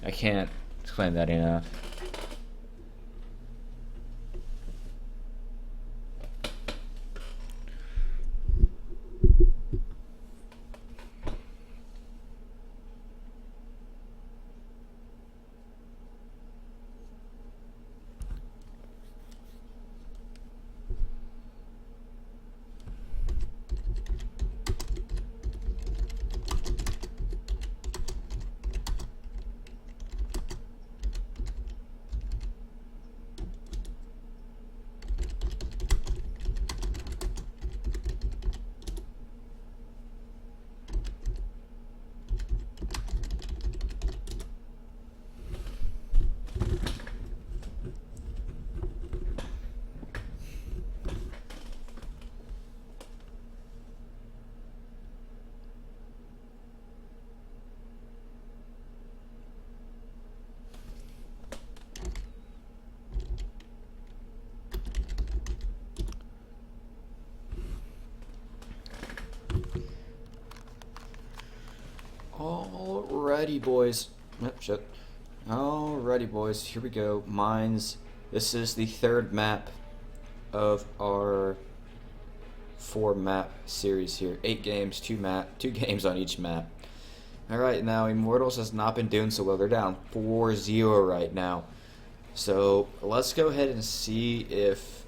I can't explain that enough. Alrighty, boys. Shit. Alrighty, boys. Here we go. Mines. This is the third map of our 4-map series here. 8 games, 2 games on each map. Alright, now Immortals has not been doing so well. They're down 4-0 right now. So let's go ahead and see if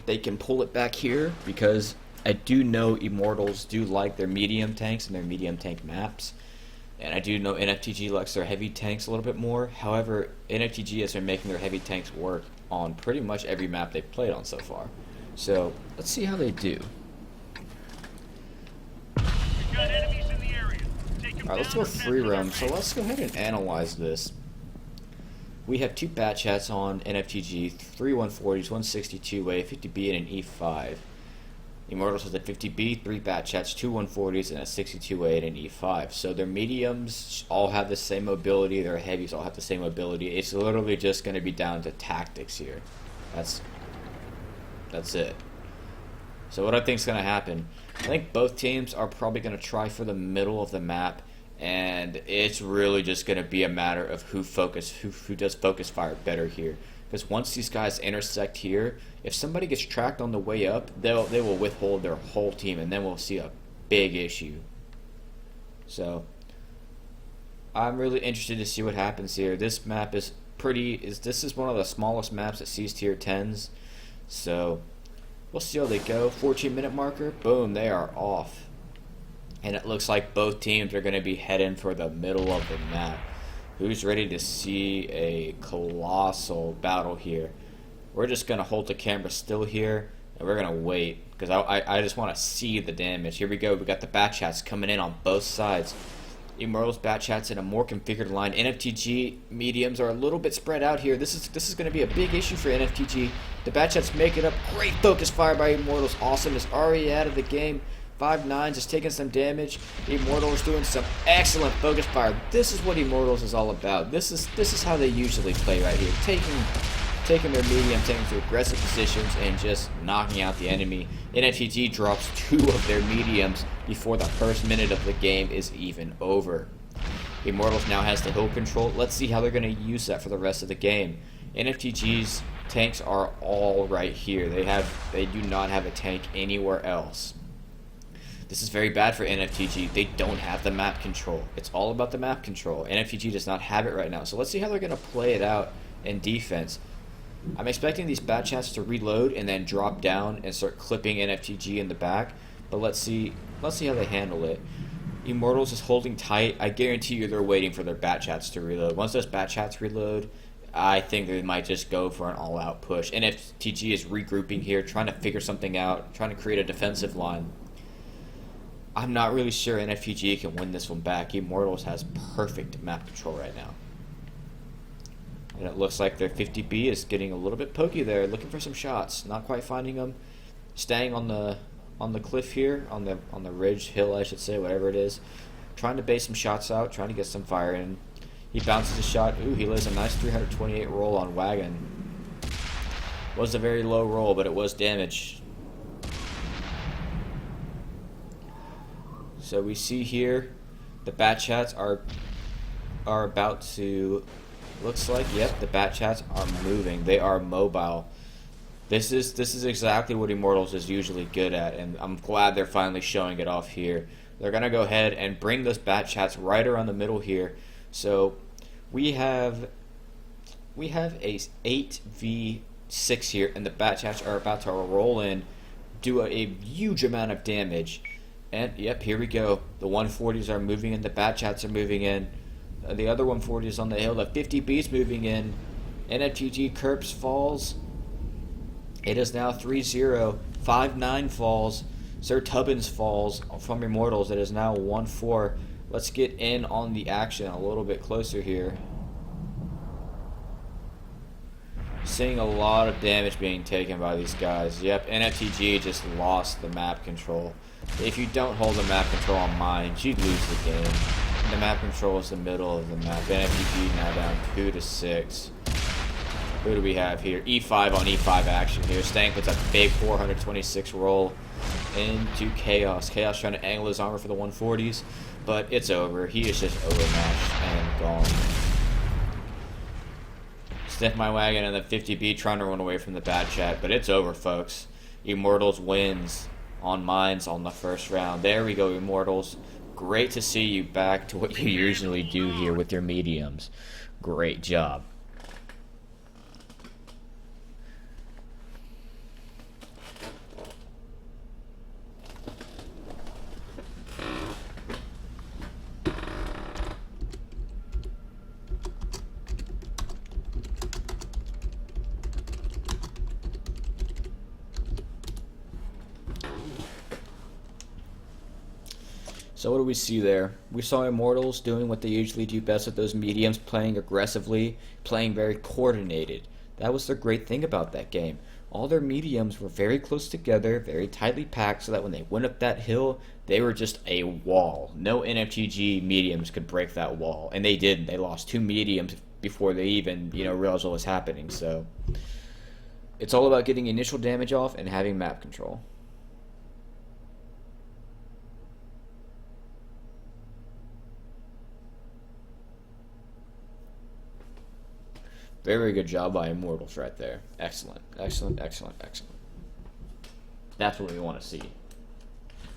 they can pull it back here, because I do know Immortals do like their medium tanks and their medium tank maps. And I do know NFTG likes their heavy tanks a little bit more. However, NFTG has been making their heavy tanks work on pretty much every map they've played on so far. So let's see how they do. We've got enemies in the area. Take them Alright, let's down go or free capture their roam. So base. let's go ahead and analyze this. We have 2 bat chats on NFTG, 3 140s, 162A, 50B, and an E5. Immortals has a 50B, 3 bat chats, 2 140s, and a 62A and an E5. So their mediums all have the same mobility, their heavies all have the same mobility. It's literally just going to be down to tactics here. That's it. So what I think is going to happen, I think both teams are probably going to try for the middle of the map, and it's really just going to be a matter of who does focus fire better here. Because once these guys intersect here, if somebody gets tracked on the way up, they will withhold their whole team, and then we'll see a big issue. So I'm really interested to see what happens here. This map is this is one of the smallest maps that sees tier 10s. So we'll see how they go. 14-minute marker, boom, they are off. And it looks like both teams are going to be heading for the middle of the map. Who's ready to see a colossal battle here? We're just going to hold the camera still here, and we're going to wait, because I just want to see the damage. Here we go. We got the bat chats coming in on both sides. Immortals bat chats in a more configured line. NFTG mediums are a little bit spread out here. This is going to be a big issue for NFTG. The bat chats make it up. Great focus fire by Immortals. Awesome is already out of the game. 5-9 is taking some damage. Immortal is doing some excellent focus fire. This is what Immortals is all about. This is how they usually play right here. Taking their medium, taking to aggressive positions, and just knocking out the enemy. NFTG drops 2 of their mediums before the first minute of the game is even over. Immortals now has the hill control. Let's see how they're going to use that for the rest of the game. NFTG's tanks are all right here. They do not have a tank anywhere else. This is very bad for NFTG. They don't have the map control. It's all about the map control. NFTG does not have it right now. So let's see how they're going to play it out in defense. I'm expecting these bat chats to reload and then drop down and start clipping NFTG in the back. But let's see how they handle it. Immortals is holding tight. I guarantee you they're waiting for their bat chats to reload. Once those bat chats reload, I think they might just go for an all-out push. NFTG is regrouping here, trying to figure something out, trying to create a defensive line. I'm not really sure NFTG can win this one back. Immortals has perfect map control right now. And it looks like their 50B is getting a little bit pokey there, looking for some shots, not quite finding them. Staying on the cliff here, on the ridge, hill I should say, whatever it is. Trying to base some shots out, trying to get some fire in. He bounces a shot. Ooh, he lays a nice 328 roll on Wagon. Was a very low roll, but it was damage. So we see here the bat chats are about to, looks like, yep, the bat chats are moving. They are mobile. This is exactly what Immortals is usually good at, and I'm glad they're finally showing it off here. They're gonna go ahead and bring those bat chats right around the middle here. So we have a 8v6 here, and the bat chats are about to roll in, do a huge amount of damage. And yep, here we go. The 140s are moving in, the bat chats are moving in. The other 140s on the hill, the 50B's moving in. NFTG Kerps falls. It is now 3-0. 5-9 falls. Sir Tubbins falls from Immortals. It is now 1-4. Let's get in on the action a little bit closer here. Seeing a lot of damage being taken by these guys. Yep, NFTG just lost the map control. If you don't hold the map control on mines, you'd lose the game. The map control is the middle of the map. NFTG now down 2-6. Who do we have here? E5 on E5 action here. Stank puts a big 426 roll into Chaos. Chaos trying to angle his armor for the 140s, but it's over. He is just overmatched and gone. Sniff my wagon and the 50B trying to run away from the bad chat, but it's over, folks. Immortals wins on mines on the first round. There we go, Immortals. Great to see you back to what you usually do here with your mediums. Great job. So what do we see there? We saw Immortals doing what they usually do best with those mediums, playing aggressively, playing very coordinated. That was the great thing about that game. All their mediums were very close together, very tightly packed, so that when they went up that hill, they were just a wall. No NFTG mediums could break that wall, and they didn't. They lost 2 mediums before they even, realized what was happening. So it's all about getting initial damage off and having map control. Very good job by Immortals right there. Excellent, excellent, excellent, excellent. That's what we want to see.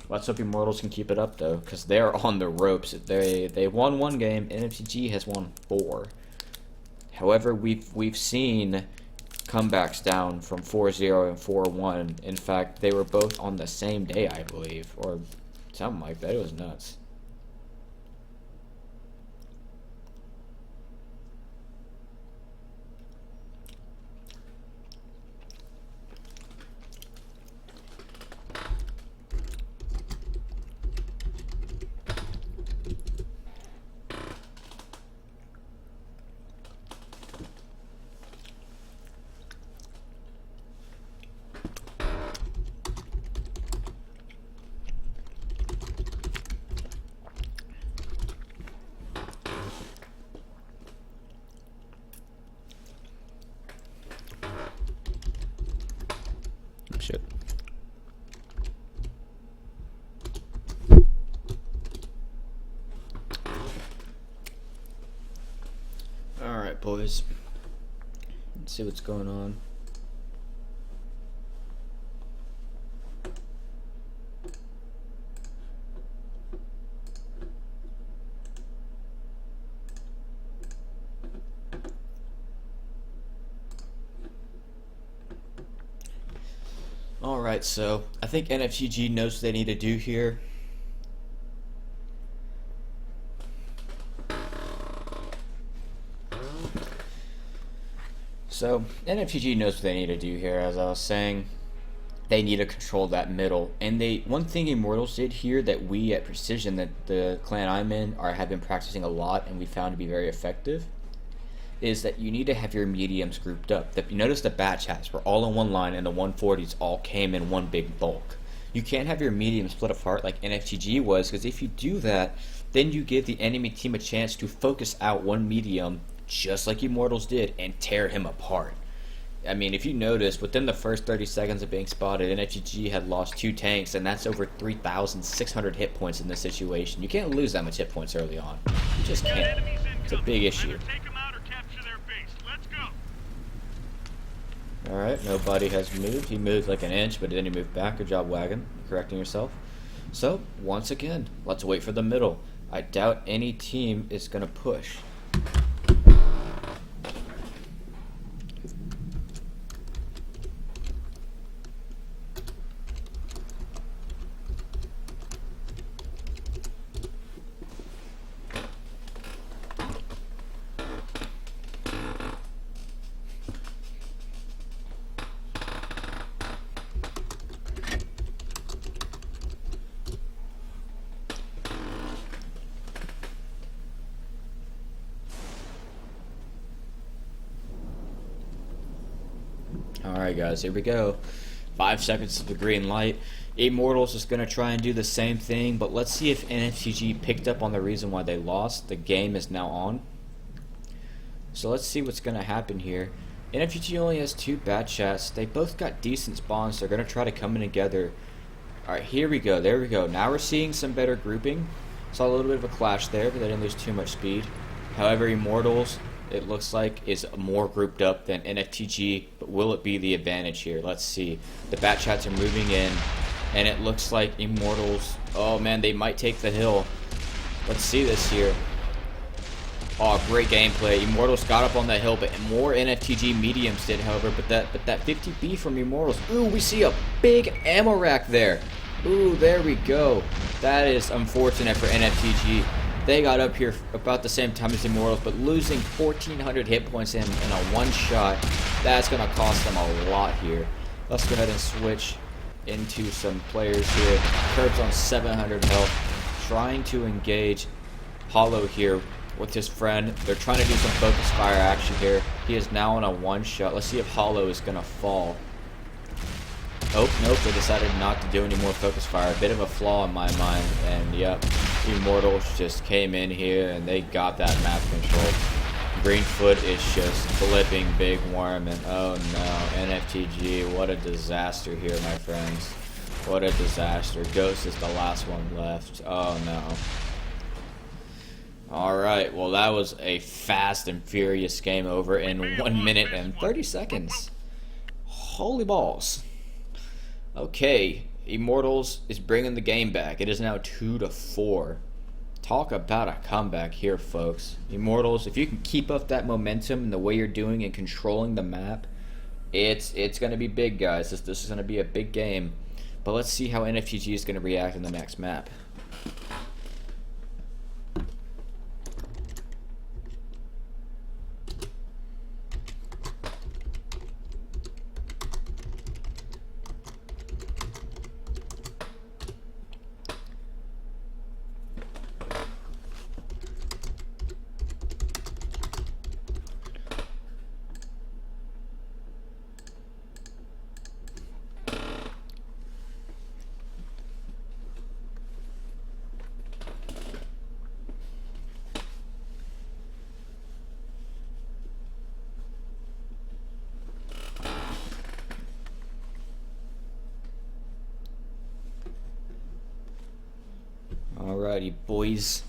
Let's hope Immortals can keep it up, though, because they're on the ropes. They won 1 game. NFTG has won 4. However, we've seen comebacks down from 4-0 and 4-1. In fact, they were both on the same day, I believe, or something like that. It was nuts. Shit. Alright, boys. Let's see what's going on. Alright, so I think NFTG knows what they need to do here. So NFTG knows what they need to do here. As I was saying, they need to control that middle. And one thing Immortals did here that we at Precision, that the clan I'm in, have been practicing a lot and we found to be very effective, is that you need to have your mediums grouped up. You notice the bat chats were all in one line and the 140s all came in one big bulk. You can't have your mediums split apart like NFTG was, because if you do that, then you give the enemy team a chance to focus out one medium just like Immortals did and tear him apart. I mean, if you notice, within the first 30 seconds of being spotted, NFTG had lost 2 tanks, and that's over 3,600 hit points in this situation. You can't lose that much hit points early on. You just can't. It's a big issue. Alright, nobody has moved. He moved like an inch, but then he moved back. Good job, Wagon. Correcting yourself. So, once again, let's wait for the middle. I doubt any team is going to push. Alright guys, here we go. 5 seconds to the green light. Immortals is going to try and do the same thing, but let's see if NFTG picked up on the reason why they lost. The game is now on. So let's see what's going to happen here. NFTG only has 2 bad chats. They both got decent spawns. They're going to try to come in together. Alright, here we go. There we go. Now we're seeing some better grouping. Saw a little bit of a clash there, but they didn't lose too much speed. However, Immortals, it looks like, is more grouped up than NFTG, but will it be the advantage here? Let's see. The bat chats are moving in, and it looks like Immortals, oh man, they might take the hill. Let's see this here. Oh, great gameplay. Immortals got up on the hill, but more NFTG mediums did, however, but that 50B from Immortals. Ooh, we see a big ammo rack there. Ooh, there we go. That is unfortunate for NFTG. They got up here about the same time as Immortals, but losing 1,400 hit points in a one shot, that's going to cost them a lot here. Let's go ahead and switch into some players here. Curb's on 700 health, trying to engage Hollow here with his friend. They're trying to do some focus fire action here. He is now on a one shot. Let's see if Hollow is going to fall. Oh, nope, they decided not to do any more focus fire. A bit of a flaw in my mind, and yep, Immortals just came in here and they got that map control. Greenfoot is just flipping Big Worm, and oh no, NFTG, what a disaster here, my friends. What a disaster. Ghost is the last one left. Oh no. Alright, well that was a fast and furious game over in 1 minute and 30 seconds. Holy balls. Okay, Immortals is bringing the game back. It is now 2-4. Talk about a comeback here, folks. Immortals, if you can keep up that momentum and the way you're doing and controlling the map, it's going to be big, guys. This is going to be a big game. But let's see how NFTG is going to react in the next map. Alrighty, boys.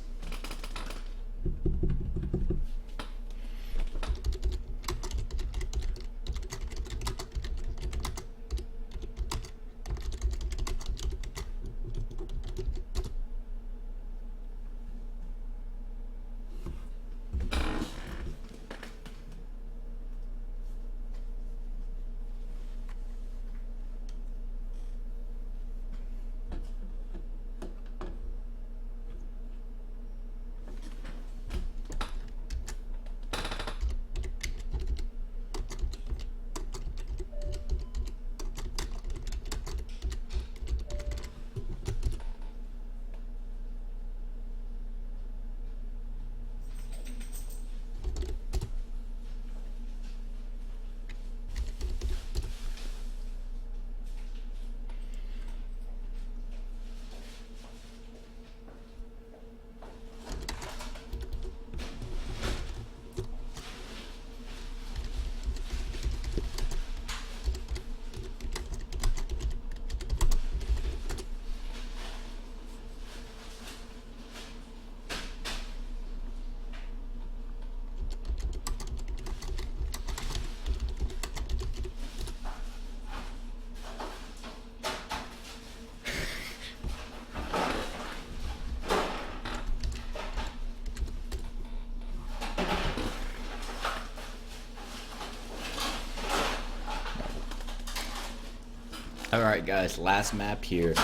Alright guys, last map here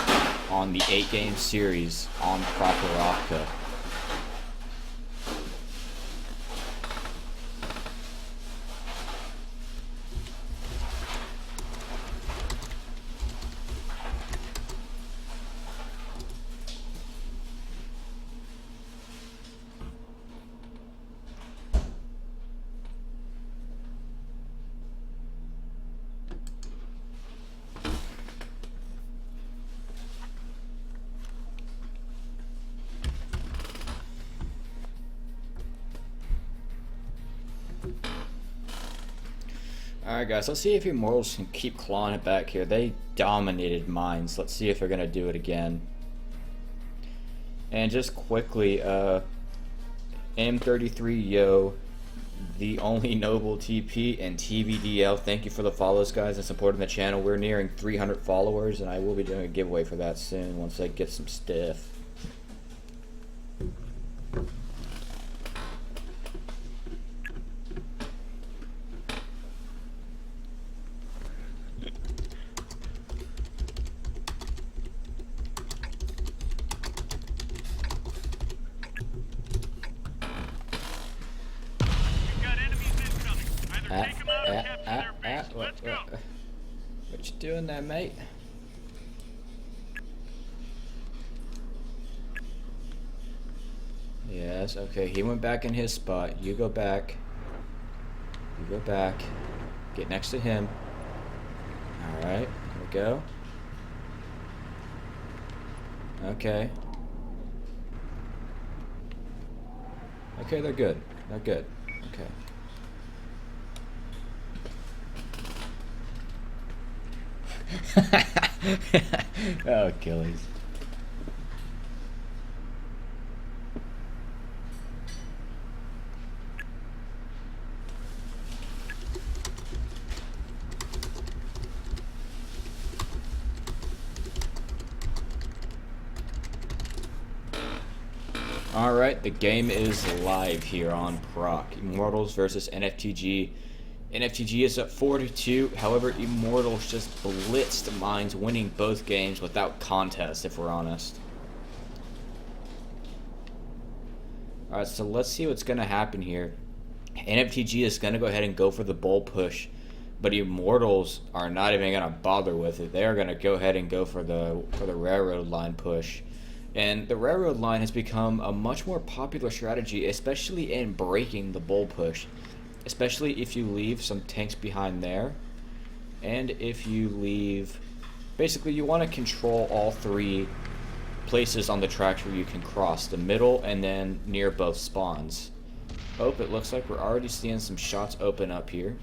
on the 8-game series on Prokhorovka. Alright guys, let's see if Immortals can keep clawing it back here. They dominated mines. Let's see if they're going to do it again. And just quickly, M33 Yo, the only noble TP, and TVDL, thank you for the follows guys and supporting the channel. We're nearing 300 followers and I will be doing a giveaway for that soon once I get some stuff. What you doing there, mate? Yes, okay, he went back in his spot. You go back. You go back. Get next to him. Alright, here we go. Okay. Okay, they're good. They're good. Okay. Oh, Achilles. Alright, the game is live here on Proc. Immortals versus NFTG. NFTG is up 4-2, however, Immortals just blitzed mines, winning both games without contest, if we're honest. Alright, so let's see what's going to happen here. NFTG is going to go ahead and go for the bull push, but Immortals are not even going to bother with it. They are going to go ahead and go for the railroad line push. And the railroad line has become a much more popular strategy, especially in breaking the bull push. Especially if you leave some tanks behind there. And if you leave... Basically, you want to control all three places on the tracks where you can cross. The middle and then near both spawns. Oh, it looks like we're already seeing some shots open up here.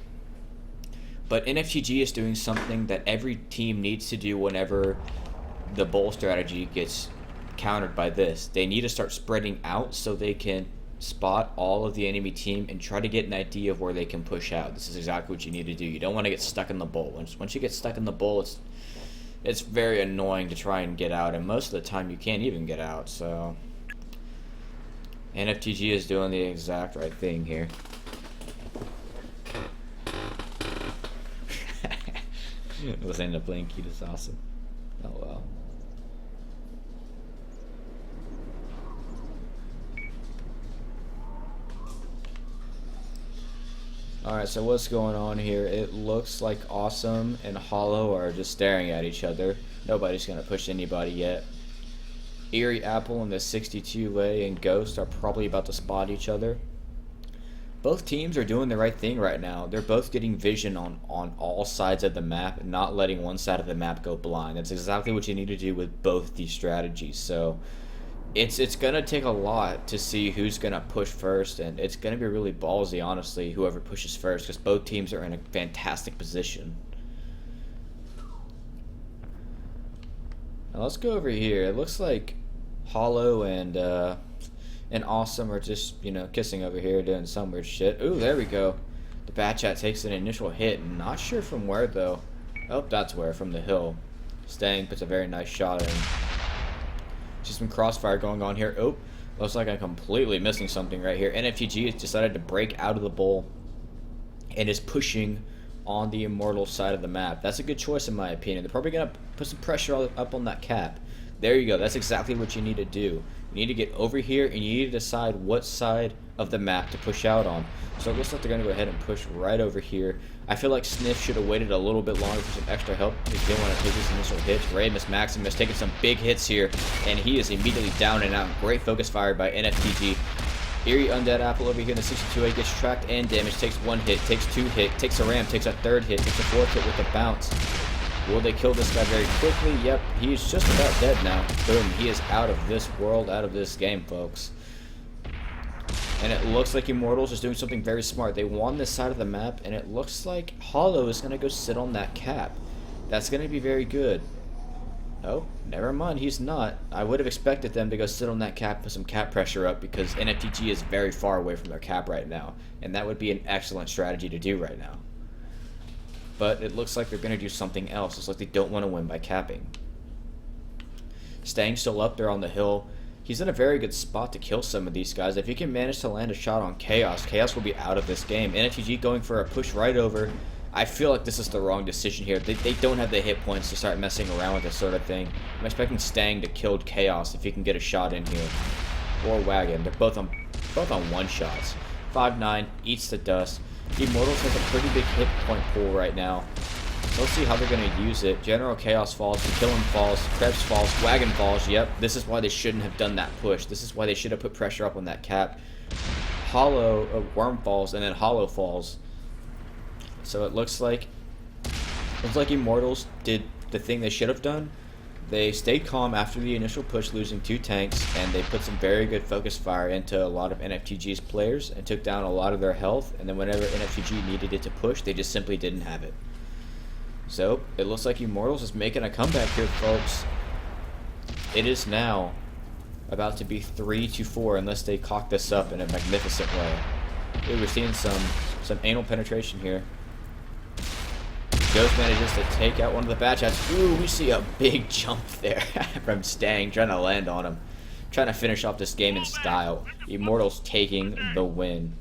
But NFTG is doing something that every team needs to do whenever the bull strategy gets countered by this. They need to start spreading out so they can spot all of the enemy team and try to get an idea of where they can push out. This is exactly what you need to do. You don't want to get stuck in the bull. Once you get stuck in the bull, it's very annoying to try and get out, and most of the time you can't even get out. So NFTG is doing the exact right thing here. Listening to Blinky is awesome. Oh well. Alright, so what's going on here? It looks like Awesome and Hollow are just staring at each other. Nobody's going to push anybody yet. Eerie Apple and the 62 Lay and Ghost are probably about to spot each other. Both teams are doing the right thing right now. They're both getting vision on all sides of the map and not letting one side of the map go blind. That's exactly what you need to do with both these strategies. So it's gonna take a lot to see who's gonna push first, and it's gonna be really ballsy, honestly, whoever pushes first, because both teams are in a fantastic position. Now let's go over here. It looks like Hollow and Awesome are just, you know, kissing over here, doing some weird shit. Ooh, there we go. The Batchat takes an initial hit. Not sure from where though. Oh, that's where, from the hill. Stang puts a very nice shot in. Just some crossfire going on here. Oh, looks like I'm completely missing something right here. NFTG has decided to break out of the bowl and is pushing on the Immortal side of the map. That's a good choice in my opinion. They're probably going to put some pressure up on that cap. There you go. That's exactly what you need to do. You need to get over here, and you need to decide what side of the map to push out on. So it looks like they're going to go ahead and push right over here. I feel like Sniff should have waited a little bit longer for some extra help. He didn't want to take these initial hits. Raymus Maximus taking some big hits here, and he is immediately down and out. Great focus fire by NFTG. Eerie Undead Apple over here in the 62A gets tracked and damaged. Takes one hit, takes two hit, takes a ram, takes a third hit, takes a fourth hit with a bounce. Will they kill this guy very quickly? Yep, he's just about dead now. Boom, he is out of this world, out of this game, folks. And it looks like Immortals is doing something very smart. They won this side of the map, and it looks like Hollow is going to go sit on that cap. That's going to be very good. Oh, never mind, he's not. I would have expected them to go sit on that cap, put some cap pressure up, because NFTG is very far away from their cap right now. And that would be an excellent strategy to do right now. But it looks like they're going to do something else. It's like they don't want to win by capping. Stang's still up there on the hill. He's in a very good spot to kill some of these guys. If he can manage to land a shot on Chaos, Chaos will be out of this game. NFTG going for a push right over. I feel like this is the wrong decision here. They don't have the hit points to start messing around with this sort of thing. I'm expecting Stang to kill Chaos if he can get a shot in here. Or Wagon. They're both on one shots. 5-9 eats the dust. Immortals has a pretty big hit point pool right now. Let's see how they're going to use it. General Chaos falls, Kill'em falls, Krebs falls, Wagon falls. Yep, this is why they shouldn't have done that push. This is why they should have put pressure up on that cap. Worm falls, and then Hollow falls. So it looks like Immortals did the thing they should have done. They stayed calm after the initial push, losing 2 tanks, and they put some very good focus fire into a lot of NFTG's players and took down a lot of their health. And then whenever NFTG needed it to push, they just simply didn't have it. So it looks like Immortals is making a comeback here, folks. It is now about to be 3-4 unless they cock this up in a magnificent way. Ooh, we're seeing some anal penetration here. Ghost manages to take out one of the batch hats. Ooh, we see a big jump there from Stang, trying to land on him. Trying to finish off this game in style. Immortals taking the win.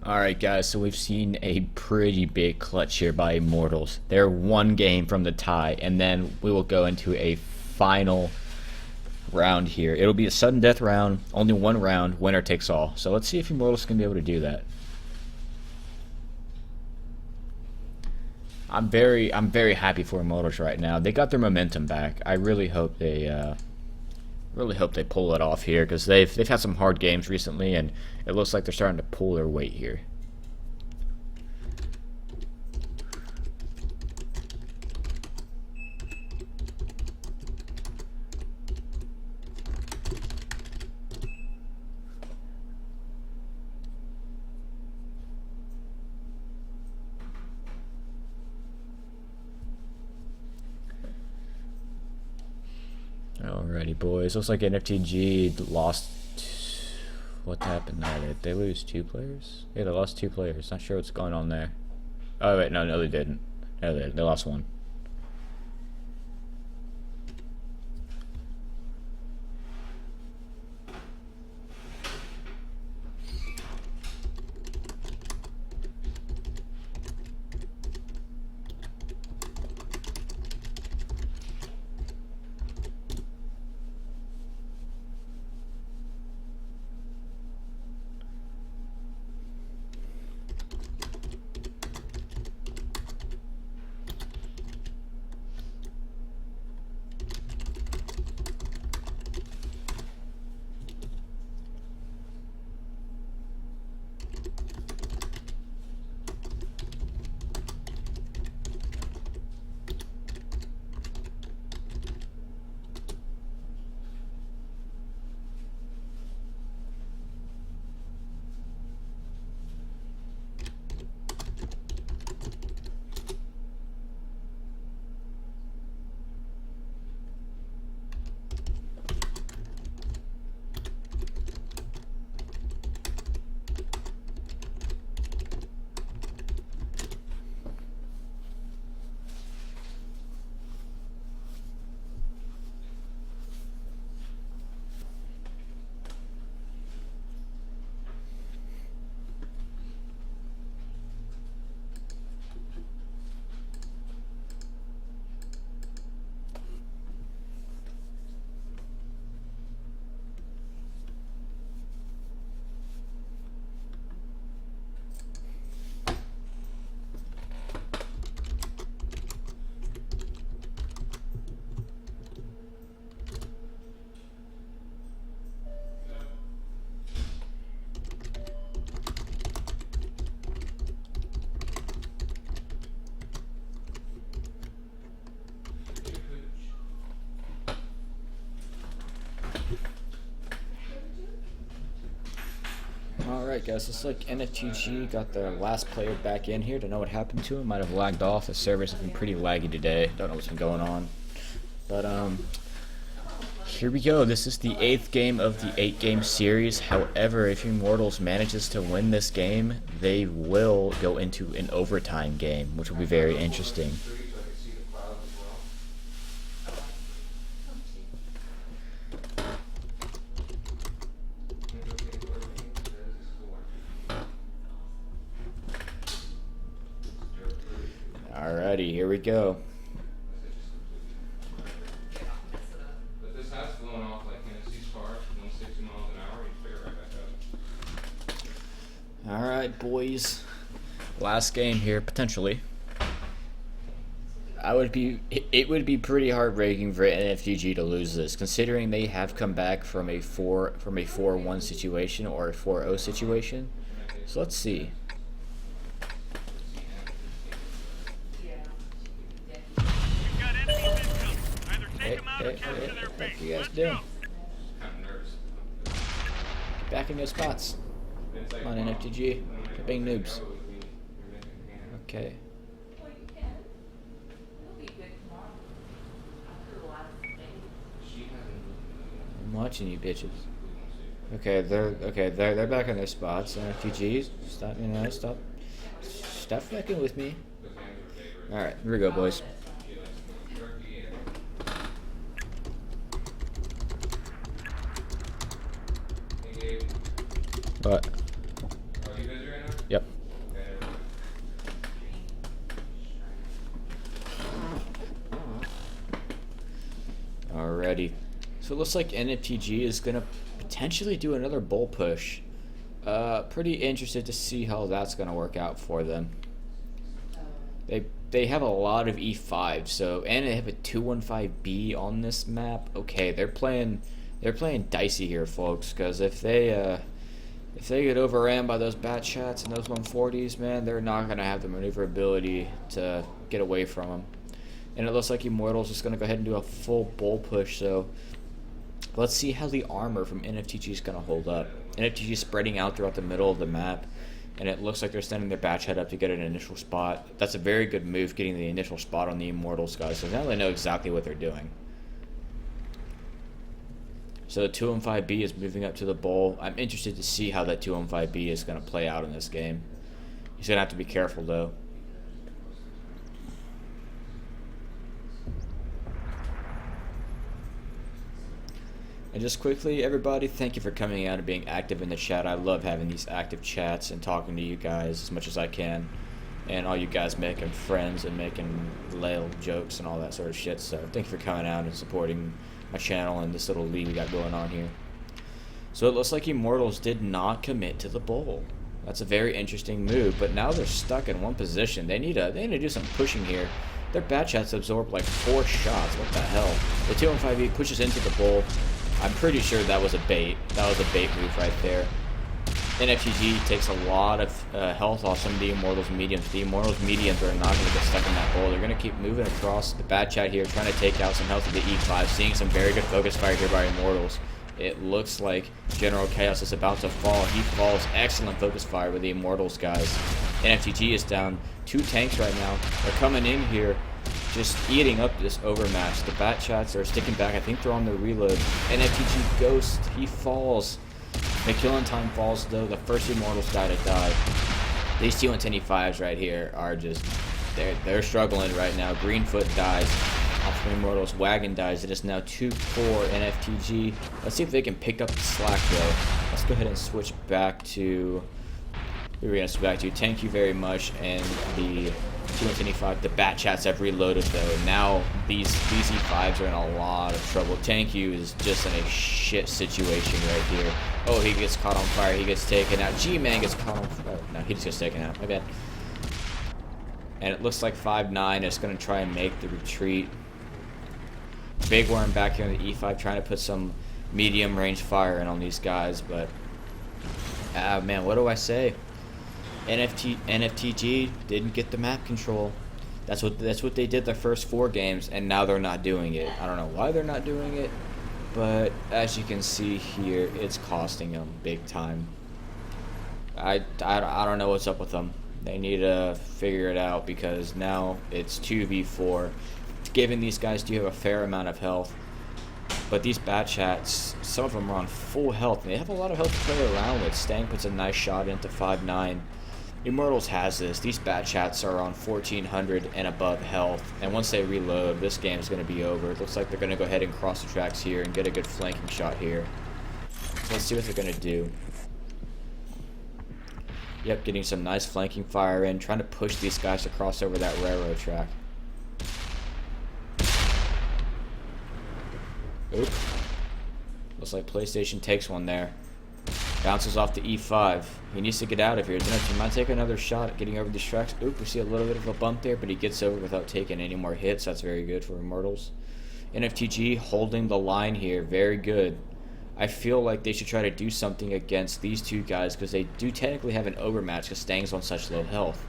Alright guys, so we've seen a pretty big clutch here by Immortals. They're one game from the tie, and then we will go into a final round here. It'll be a sudden death round, only one round, winner takes all. So let's see if Immortals can be able to do that. I'm very happy for Immortals right now. They got their momentum back. I really hope they pull it off here, because they've had some hard games recently, and it looks like they're starting to pull their weight here. Alrighty, boys. Looks like NFTG lost. What happened there? Did they lose 2 players? Yeah, they lost 2 players. Not sure what's going on there. Oh, wait, no, they didn't. No, they lost 1. Alright guys, looks like NFTG got the last player back in here. Don't know what happened to him. Might have lagged off. The servers have been pretty laggy today. Don't know what's been going on. But here we go. This is the 8th game of the 8-game series. However, if Immortals manages to win this game, they will go into an overtime game, which will be very interesting. Alrighty, here we go. But this has flown off like Tennessee's car, 160 miles an hour, you figure right back up. Alright, boys. Last game here, potentially. It would be pretty heartbreaking for NFTG to lose this, considering they have come back from a 4-1 situation or a 4-0 situation. So let's see. We've got enemies incoming. Either take them out or capture their What base. you guys Let's doing? go. Kind of nervous. Get back in your spots. It's like, Come on, wow, NFTG. Quit being noobs. you're making a hand. Okay. Well, you can. It'll be good tomorrow. After a lot of things. She hasn't I'm watching you bitches. Okay, they're back in their spots. NFTG, stop fucking with me. Alright, here we go, boys. Hey Gabe, What? are you busy right now? Yep. Okay. Alrighty. So it looks like NFTG is gonna potentially do another bull push. Pretty interested to see how that's gonna work out for them. They have a lot of E5, so and they have a 215B on this map. Okay, they're playing dicey here, folks, because if they get overran by those bat shots and those 140s, man, they're not gonna have the maneuverability to get away from them. And it looks like Immortals is gonna go ahead and do a full bull push. So let's see how the armor from NFTG is gonna hold up. NFTG is spreading out throughout the middle of the map, and it looks like they're sending their batch head up to get an initial spot. That's a very good move, getting the initial spot on the Immortals, guys, so now they know exactly what they're doing. So the 215B is moving up to the bowl. I'm interested to see how that 215B is going to play out in this game. He's going to have to be careful, though. And just quickly, everybody, thank you for coming out and being active in the chat. I love having these active chats and talking to you guys as much as I can. And all you guys making friends and making lame jokes and all that sort of shit. So thank you for coming out and supporting my channel and this little league we got going on here. So it looks like Immortals did not commit to the bowl. That's a very interesting move, but now they're stuck in one position. They need to do some pushing here. Their bat shots absorbed like 4 shots. What the hell? The 215E pushes into the bowl. I'm pretty sure that was a bait. That was a bait move right there. NFTG takes a lot of health off some of the Immortals mediums. The Immortals mediums are not going to get stuck in that bowl. They're going to keep moving across the bat chat here, trying to take out some health of the E5. Seeing some very good focus fire here by Immortals. It looks like General Chaos is about to fall. He falls. Excellent focus fire with the Immortals, guys. NFTG is down 2 tanks right now. They're coming in here, just eating up this overmatch. The bat shots are sticking back. I think they're on the reload. NFTG Ghost, he falls. McKillen Time falls, though. The first Immortals guy to die. These T110E5s right here are just, they're struggling right now. Greenfoot dies off from Immortals. Wagon dies. It is now 2-4 NFTG. Let's see if they can pick up the slack, though. Let's go ahead and switch back to, who we're going to switch back to. Thank you very much. And the T110E5, the bat chats have reloaded, though. Now these E5s are in a lot of trouble. Thank you is just in a shit situation right here. Oh, he gets caught on fire. He gets taken out. G-Man gets caught on fire. No, he just gets taken out. My bad. And it looks like 5-9 is going to try and make the retreat. Big Worm back here in the E5 trying to put some medium range fire in on these guys. But, man, what do I say? NFTG didn't get the map control. That's what they did the first 4 games, and now they're not doing it. I don't know why they're not doing it. But as you can see here, it's costing them big time. I don't know what's up with them. They need to figure it out because now it's 2v4. Given these guys do have a fair amount of health, but these bat chats, some of them are on full health, and they have a lot of health to play around with. Stang puts a nice shot into 5-9. Immortals has this. These bat chats are on 1400 and above health, and once they reload, this game is going to be over. It looks like they're going to go ahead and cross the tracks here and get a good flanking shot here. So let's see what they're going to do. Yep, getting some nice flanking fire in, trying to push these guys to cross over that railroad track. Oop. Looks like PlayStation takes one there. Bounces off the E5. He needs to get out of here. He might take another shot at getting over these tracks. Oop, we see a little bit of a bump there, but he gets over without taking any more hits. That's very good for Immortals. NFTG holding the line here. Very good. I feel like they should try to do something against these two guys because they do technically have an overmatch because Stang's on such low health.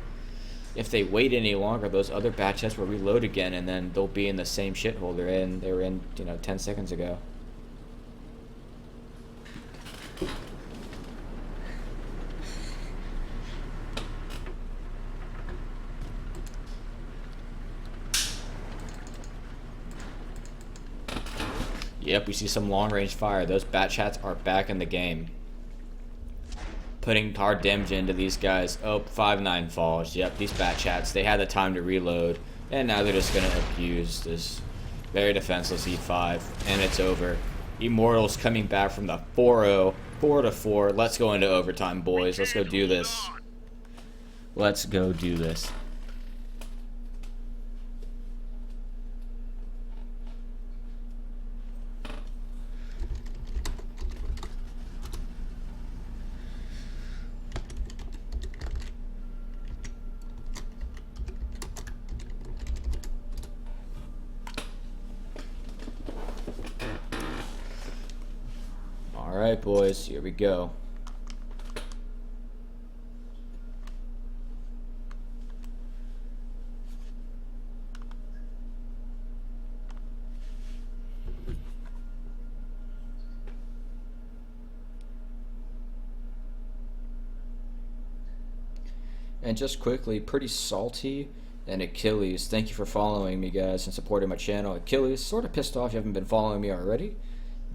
If they wait any longer, those other bat chests will reload again, and then they'll be in the same shithole they were in, 10 seconds ago. Yep, we see some long-range fire. Those bat chats are back in the game. Putting hard damage into these guys. Oh, 5-9 falls. Yep, these bat chats, they had the time to reload. And now they're just going to abuse this very defenseless E5. And it's over. Immortals coming back from the 4-0. 4-4. Let's go into overtime, boys. Let's go do this. Let's go do this. Alright, boys, here we go. And just quickly, Pretty Salty and Achilles, thank you for following me, guys, and supporting my channel. Achilles, sort of pissed off you haven't been following me already,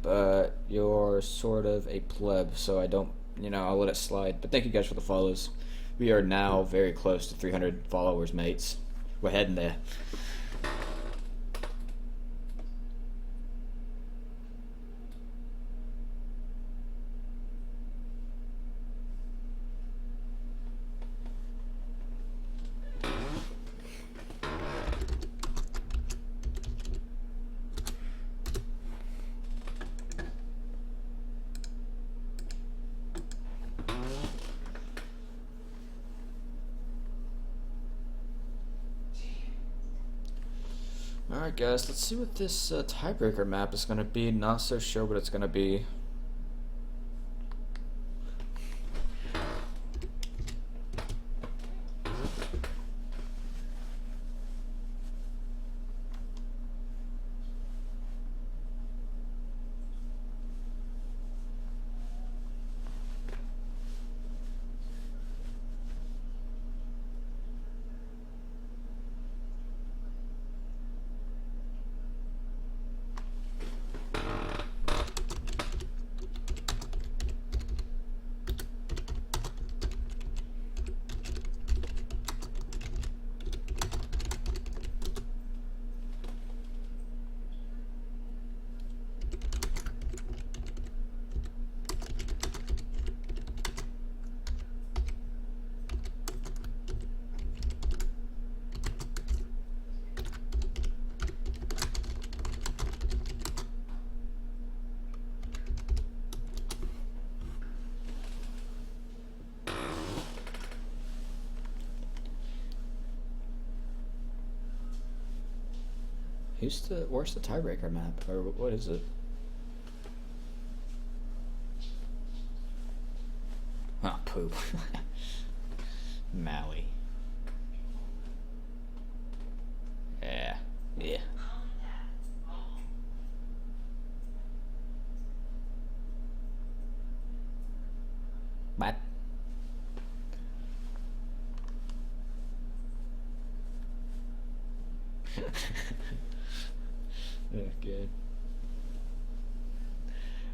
but you're sort of a pleb, so I don't, I'll let it slide. But thank you guys for the follows. We are now very close to 300 followers, mates. We're heading there. Alright guys, let's see what this tiebreaker map is going to be. Not so sure what it's going to be. Where's the tiebreaker map? Or what is it? Ah, poop. Maui. Yeah. What? Yeah, good.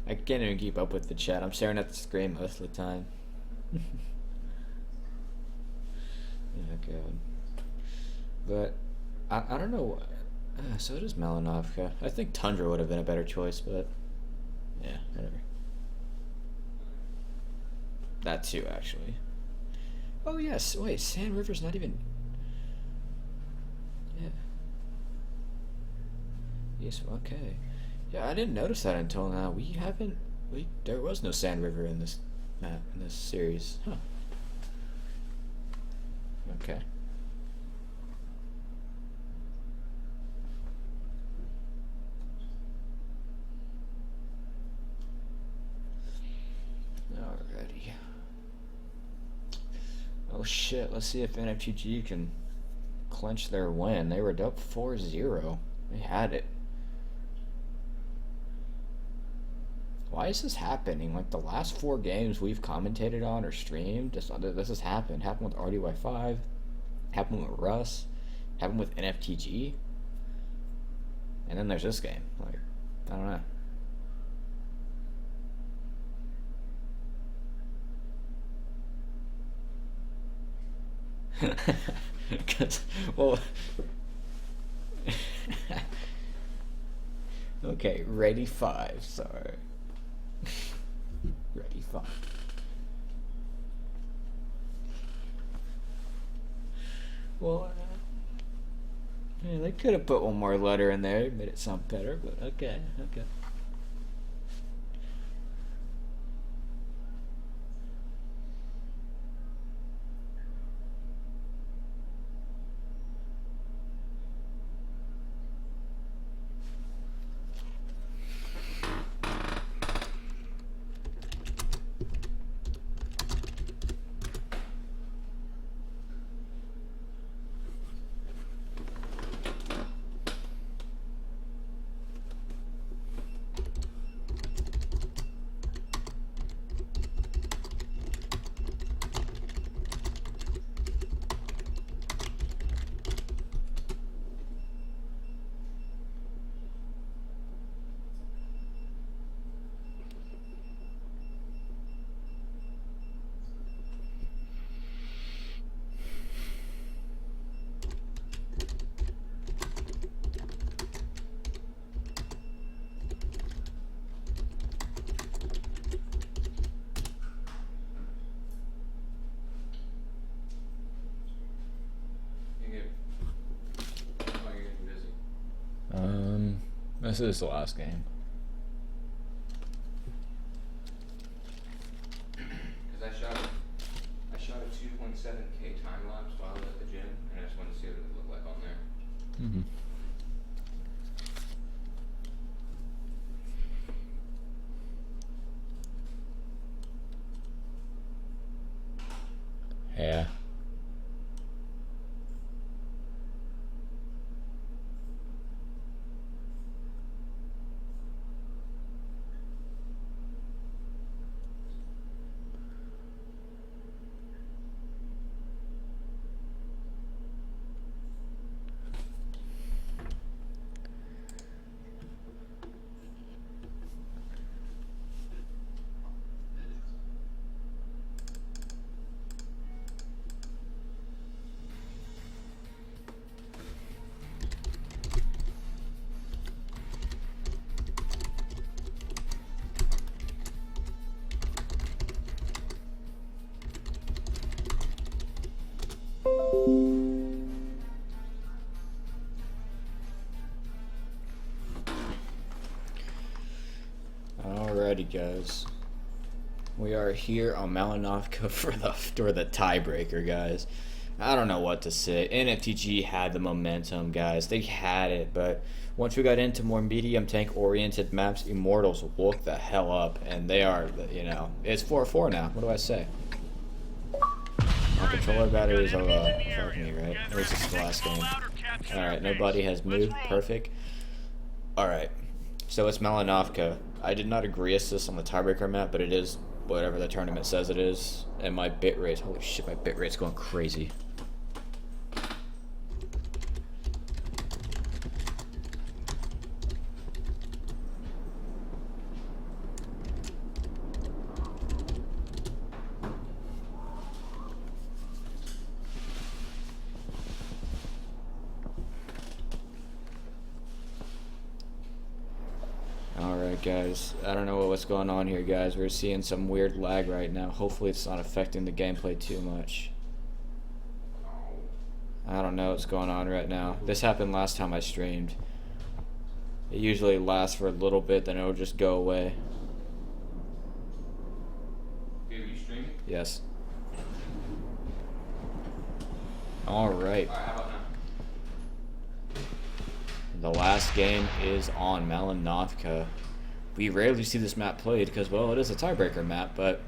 I can't even keep up with the chat. I'm staring at the screen most of the time. Yeah, good. But I don't know. So does Melanovka. I think Tundra would have been a better choice, but yeah, whatever. That too, actually. Oh yes. Wait, Sand River's not even. Yeah. Yes. Okay. Yeah, I didn't notice that until now. There was no Sand River in this map in this series. Huh. Okay. Alrighty. Oh shit, let's see if NFTG can clinch their win. They were up 4-0. They had it. Why is this happening? Like the last 4 games we've commentated on or streamed, this has happened. Happened with RDY5, happened with Russ, happened with NFTG, and then there's this game. Like, I don't know. Well, okay, ready 5, sorry. Ready 5. Well, yeah, they could have put one more letter in there, made it sound better, but okay, okay. This is the last game. Because I shot a 2.7K time lapse while I was at the gym, and I just wanted to see what it would look like on there. Mm-hmm. Yeah. Alrighty, guys. We are here on Malinovka for the tiebreaker, guys. I don't know what to say. NFTG had the momentum, guys. They had it, but once we got into more medium tank oriented maps, Immortals woke the hell up, and they are, you know, it's 4-4 now. What do I say? My controller batteries are fucking me, right? Or is this the last game? Alright, nobody has moved. Perfect. Alright, so it's Malinovka. I did not agree with this on the tiebreaker map, but it is whatever the tournament says it is. And my bitrate, holy shit, my bitrate's going crazy. Alright guys, I don't know what's going on here guys. We're seeing some weird lag right now. Hopefully it's not affecting the gameplay too much. I don't know what's going on right now. This happened last time I streamed. It usually lasts for a little bit, then it'll just go away. Okay, are you streaming? Yes. Alright. Alright, how about now? The last game is on Malinovka. We rarely see this map played because, well, it is a tiebreaker map, but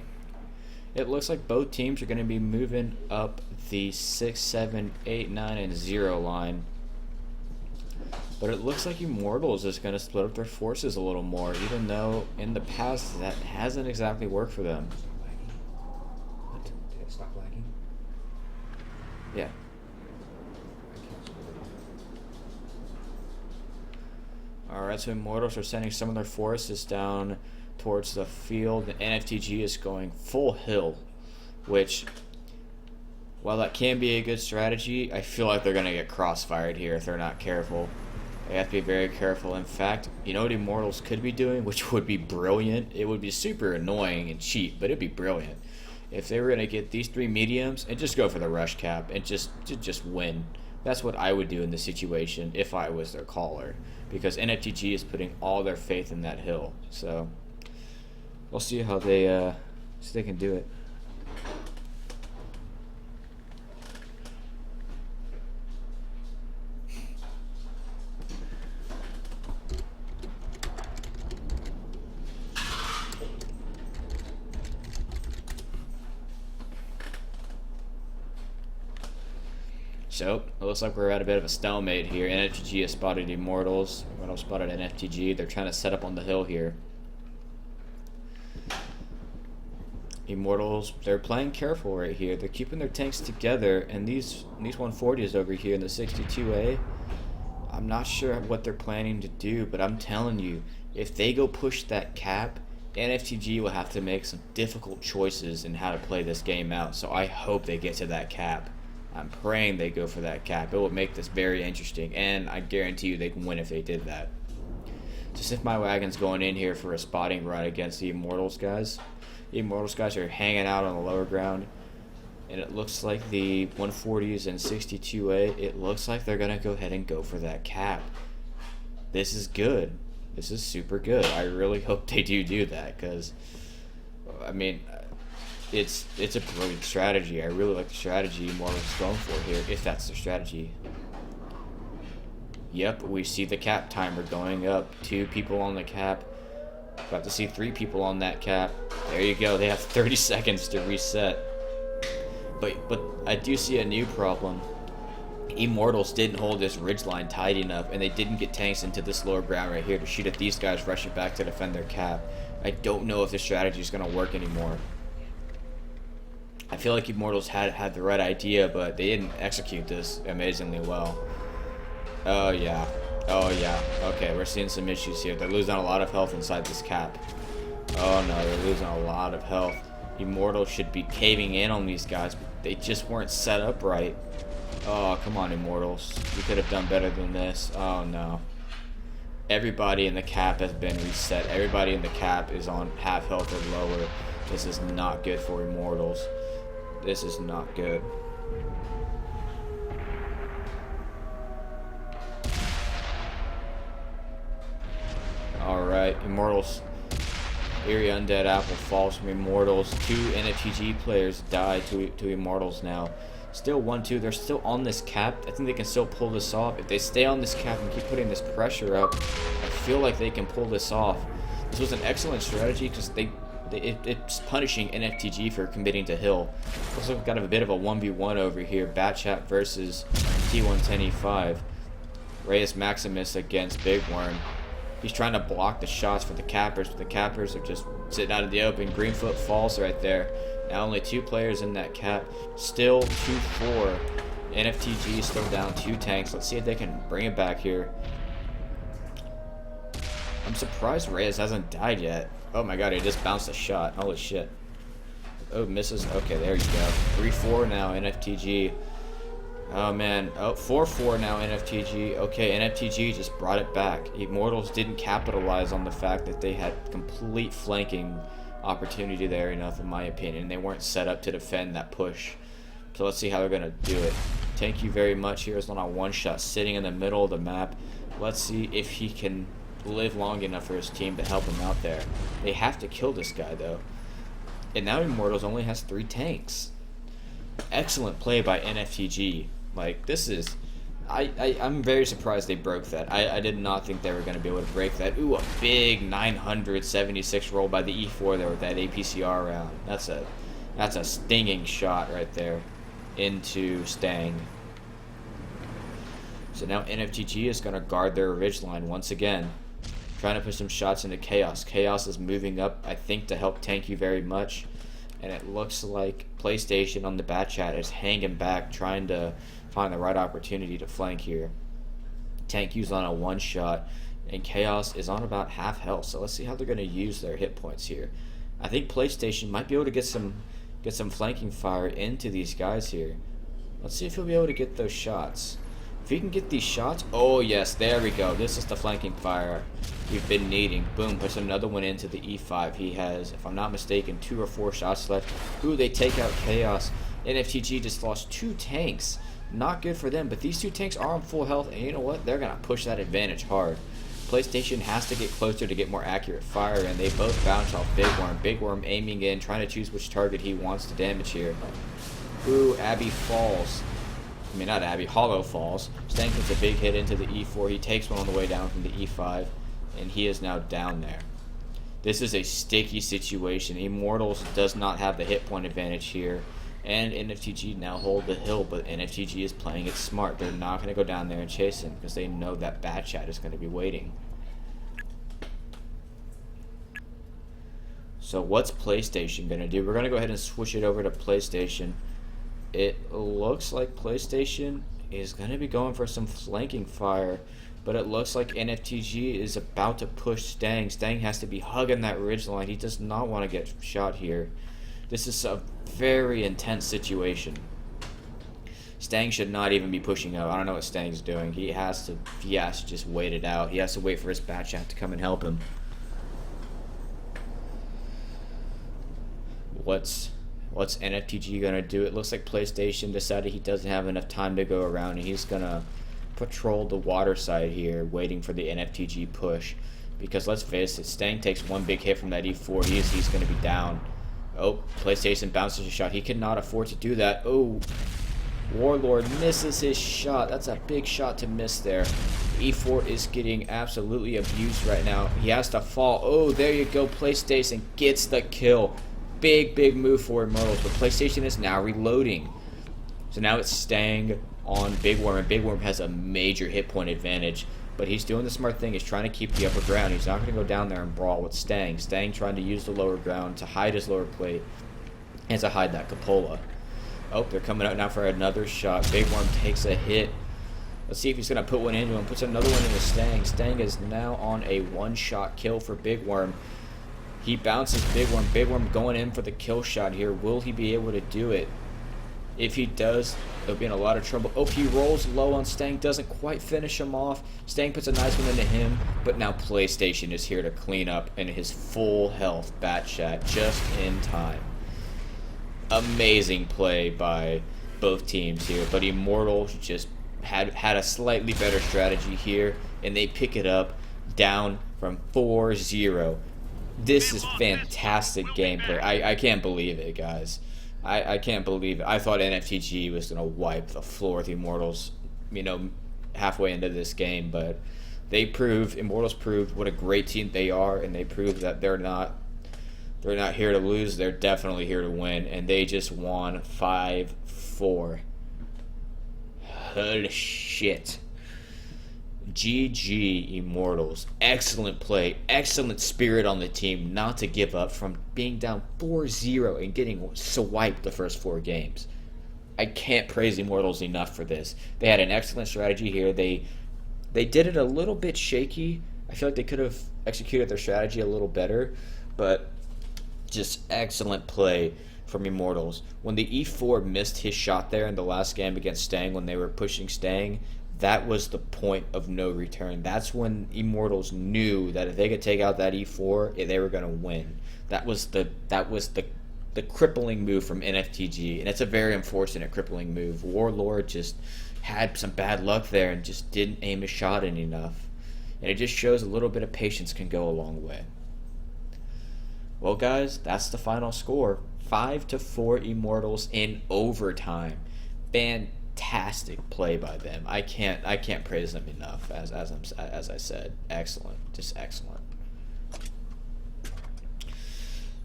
it looks like both teams are going to be moving up the 6, 7, 8, 9, and 0 line. But it looks like Immortals is going to split up their forces a little more, even though in the past that hasn't exactly worked for them. What? Did it stop lagging? Yeah. Alright, so Immortals are sending some of their forces down towards the field. The NFTG is going full hill, which, while that can be a good strategy, I feel like they're going to get crossfired here if they're not careful. They have to be very careful. In fact, you know what Immortals could be doing, which would be brilliant? It would be super annoying and cheap, but it'd be brilliant. If they were going to get these 3 mediums and just go for the rush cap and just win. That's what I would do in this situation if I was their caller, because NFTG is putting all their faith in that hill. So we'll see how they can do it. So, it looks like we're at a bit of a stalemate here. NFTG has spotted Immortals. Immortals spotted NFTG. They're trying to set up on the hill here. Immortals, they're playing careful right here. They're keeping their tanks together. And these 140s over here in the 62A, I'm not sure what they're planning to do. But I'm telling you, if they go push that cap, NFTG will have to make some difficult choices in how to play this game out. So I hope they get to that cap. I'm praying they go for that cap. It will make this very interesting, and I guarantee you they can win if they did that. Just if my wagon's going in here for a spotting run against the Immortals guys. The Immortals guys are hanging out on the lower ground, and it looks like the 140s and 62A, it looks like they're going to go ahead and go for that cap. This is good. This is super good. I really hope they do that, because, I mean, it's a brilliant strategy. I really like the strategy Immortals is going for here, if that's their strategy. Yep, we see the cap timer going up. 2 people on the cap. About to see 3 people on that cap. There you go. They have 30 seconds to reset. But I do see a new problem. Immortals didn't hold this ridgeline tight enough, and they didn't get tanks into this lower ground right here to shoot at these guys rushing back to defend their cap. I don't know if this strategy is going to work anymore. I feel like Immortals had the right idea, but they didn't execute this amazingly well. Oh yeah. Oh yeah. Okay, we're seeing some issues here. They're losing a lot of health inside this cap. Oh no, they're losing a lot of health. Immortals should be caving in on these guys, but they just weren't set up right. Oh, come on, Immortals. You could have done better than this. Oh no. Everybody in the cap has been reset. Everybody in the cap is on half health or lower. This is not good for Immortals. This is not good. Alright, Immortals. Eerie Undead Apple falls from Immortals. 2 NFTG players die to Immortals now. Still 1-2. They're still on this cap. I think they can still pull this off. If they stay on this cap and keep putting this pressure up, I feel like they can pull this off. This was an excellent strategy because it's punishing NFTG for committing to hill. Also, we've got a bit of a 1v1 over here. Batchat versus T110E5. Reyes Maximus against Big Worm. He's trying to block the shots for the cappers, but the cappers are just sitting out of the open. Greenfoot falls right there. Now only 2 players in that cap. Still 2-4. NFTG still down 2 tanks. Let's see if they can bring it back here. I'm surprised Reyes hasn't died yet. Oh my god, he just bounced a shot. Holy shit. Oh, misses. Okay, there you go. 3-4 now, NFTG. Oh man, oh, 4-4 now NFTG. Okay, NFTG just brought it back. Immortals didn't capitalize on the fact that they had complete flanking opportunity there enough, in my opinion. They weren't set up to defend that push. So let's see how they're gonna do it. Thank you very much here is on a one shot sitting in the middle of the map. Let's see if he can live long enough for his team to help him out there. They have to kill this guy though. And now Immortals only has 3 tanks. Excellent play by NFTG. Like, this is... I'm very surprised they broke that. I did not think they were going to be able to break that. Ooh, a big 976 roll by the E4 there with that APCR round. That's a stinging shot right there into Stang. So now NFTG is going to guard their ridge line once again. Trying to put some shots into Chaos. Chaos is moving up, I think, to help tank you very much. And it looks like PlayStation on the bat chat is hanging back, trying to find the right opportunity to flank here. Tank U's on a one shot, and Chaos is on about half health. So let's see how they're going to use their hit points here. I think PlayStation might be able to get some flanking fire into these guys here. Let's see if he'll be able to get those shots. If he can get these shots, oh yes, there we go. This is the flanking fire we've been needing. Boom, puts another one into the E5. He has, if I'm not mistaken, 2 or 4 shots left. Ooh, they take out Chaos. NFTG just lost 2 tanks. Not good for them, but these 2 tanks are on full health, and you know what? They're going to push that advantage hard. PlayStation has to get closer to get more accurate fire, and they both bounce off Big Worm. Big Worm aiming in, trying to choose which target he wants to damage here. Ooh, Abby falls. I mean, not Abby, Hollow falls. Stang puts a big hit into the E4. He takes one on the way down from the E5, and he is now down there. This is a sticky situation. Immortals does not have the hit point advantage here, and NFTG now hold the hill, but NFTG is playing it smart. They're not going to go down there and chase him because they know that Bat Chat is going to be waiting. So what's PlayStation going to do? We're going to go ahead and switch it over to PlayStation. It looks like PlayStation is going to be going for some flanking fire, but it looks like NFTG is about to push Stang. Stang has to be hugging that ridge line. He does not want to get shot here. This is a very intense situation. Stang should not even be pushing up. I don't know what Stang's doing. He has to just wait it out. He has to wait for his bat chat to come and help him. What's NFTG gonna do? It looks like PlayStation decided he doesn't have enough time to go around, and he's gonna patrol the water side here, waiting for the NFTG push. Because let's face it, Stang takes one big hit from that E4. He's gonna be down. Oh, PlayStation bounces a shot. He cannot afford to do that. Oh, Warlord misses his shot. That's a big shot to miss there. E4 is getting absolutely abused right now. He has to fall. Oh, there you go. PlayStation gets the kill. Big move for Immortals, but PlayStation is now reloading. So now it's Stang on Big Worm, and Big Worm has a major hit point advantage, but he's doing the smart thing. He's trying to keep the upper ground. He's not going to go down there and brawl with Stang. Stang trying to use the lower ground to hide his lower plate and to hide that cupola. Oh, they're coming out now for another shot. Big Worm takes a hit. Let's see if he's going to put one into him. Puts another one into Stang. Stang is now on a one-shot kill for Big Worm. He bounces Big Worm. Big Worm going in for the kill shot here. Will he be able to do it? If he does, he'll be in a lot of trouble. Oh, he rolls low on Stang. Doesn't quite finish him off. Stang puts a nice one into him. But now PlayStation is here to clean up in his full health Bat Chat just in time. Amazing play by both teams here. But Immortals just had a slightly better strategy here. And they pick it up down from 4-0. This is fantastic gameplay. I can't believe it, guys. I can't believe it. I thought NFTG was going to wipe the floor with Immortals, halfway into this game, but Immortals proved what a great team they are, and they proved that they're not here to lose. They're definitely here to win, and they just won 5-4. Holy shit. GG Immortals. Excellent play, excellent spirit on the team not to give up from being down 4-0 and getting swiped the first 4 games. I can't praise Immortals enough for this. They had an excellent strategy here. They did it a little bit shaky. I feel like they could have executed their strategy a little better, but just excellent play from Immortals. When the E4 missed his shot there in the last game against Stang, when they were pushing Stang, that was the point of no return. That's when Immortals knew that if they could take out that E4, they were going to win. That was the crippling move from NFTG, and it's a very unfortunate crippling move. Warlord just had some bad luck there and just didn't aim his shot in enough. And it just shows a little bit of patience can go a long way. Well, guys, that's the final score. 5-4 Immortals in overtime. Fantastic play by them. I can't praise them enough. As I said, excellent, just excellent.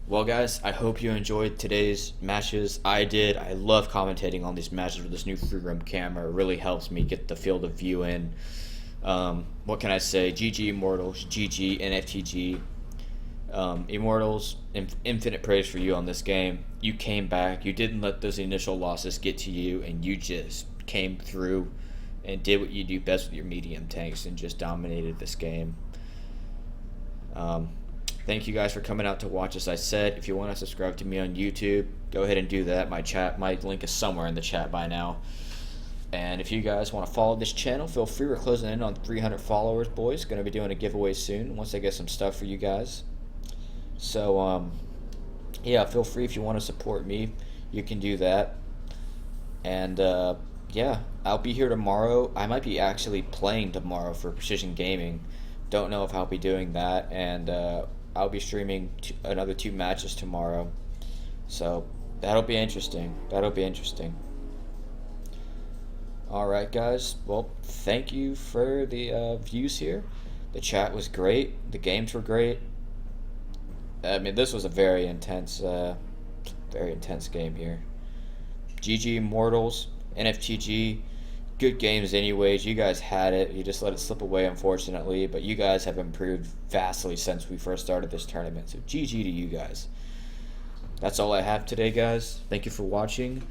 Well, guys, I hope you enjoyed today's matches. I did. I love commentating on these matches with this new free roam camera. It really helps me get the field of view in. What can I say? GG Immortals, GG NFTG. Immortals, infinite praise for you on this game. You came back. You didn't let those initial losses get to you, and you just came through and did what you do best with your medium tanks and just dominated this game. Thank you guys for coming out to watch. As I said, if you want to subscribe to me on YouTube, go ahead and do that. My link is somewhere in the chat by now. And if you guys want to follow this channel, feel free. We're closing in on 300 followers, boys. Going to be doing a giveaway soon once I get some stuff for you guys. So, yeah, feel free if you want to support me. You can do that. And, yeah, I'll be here tomorrow. I might be actually playing tomorrow for Precision Gaming. Don't know if I'll be doing that. And, I'll be streaming another 2 matches tomorrow. So, that'll be interesting. That'll be interesting. Alright, guys. Well, thank you for the views here. The chat was great. The games were great. I mean, this was a very intense game here. GG Immortals, NFTG, good games anyways. You guys had it. You just let it slip away, unfortunately. But you guys have improved vastly since we first started this tournament. So GG to you guys. That's all I have today, guys. Thank you for watching.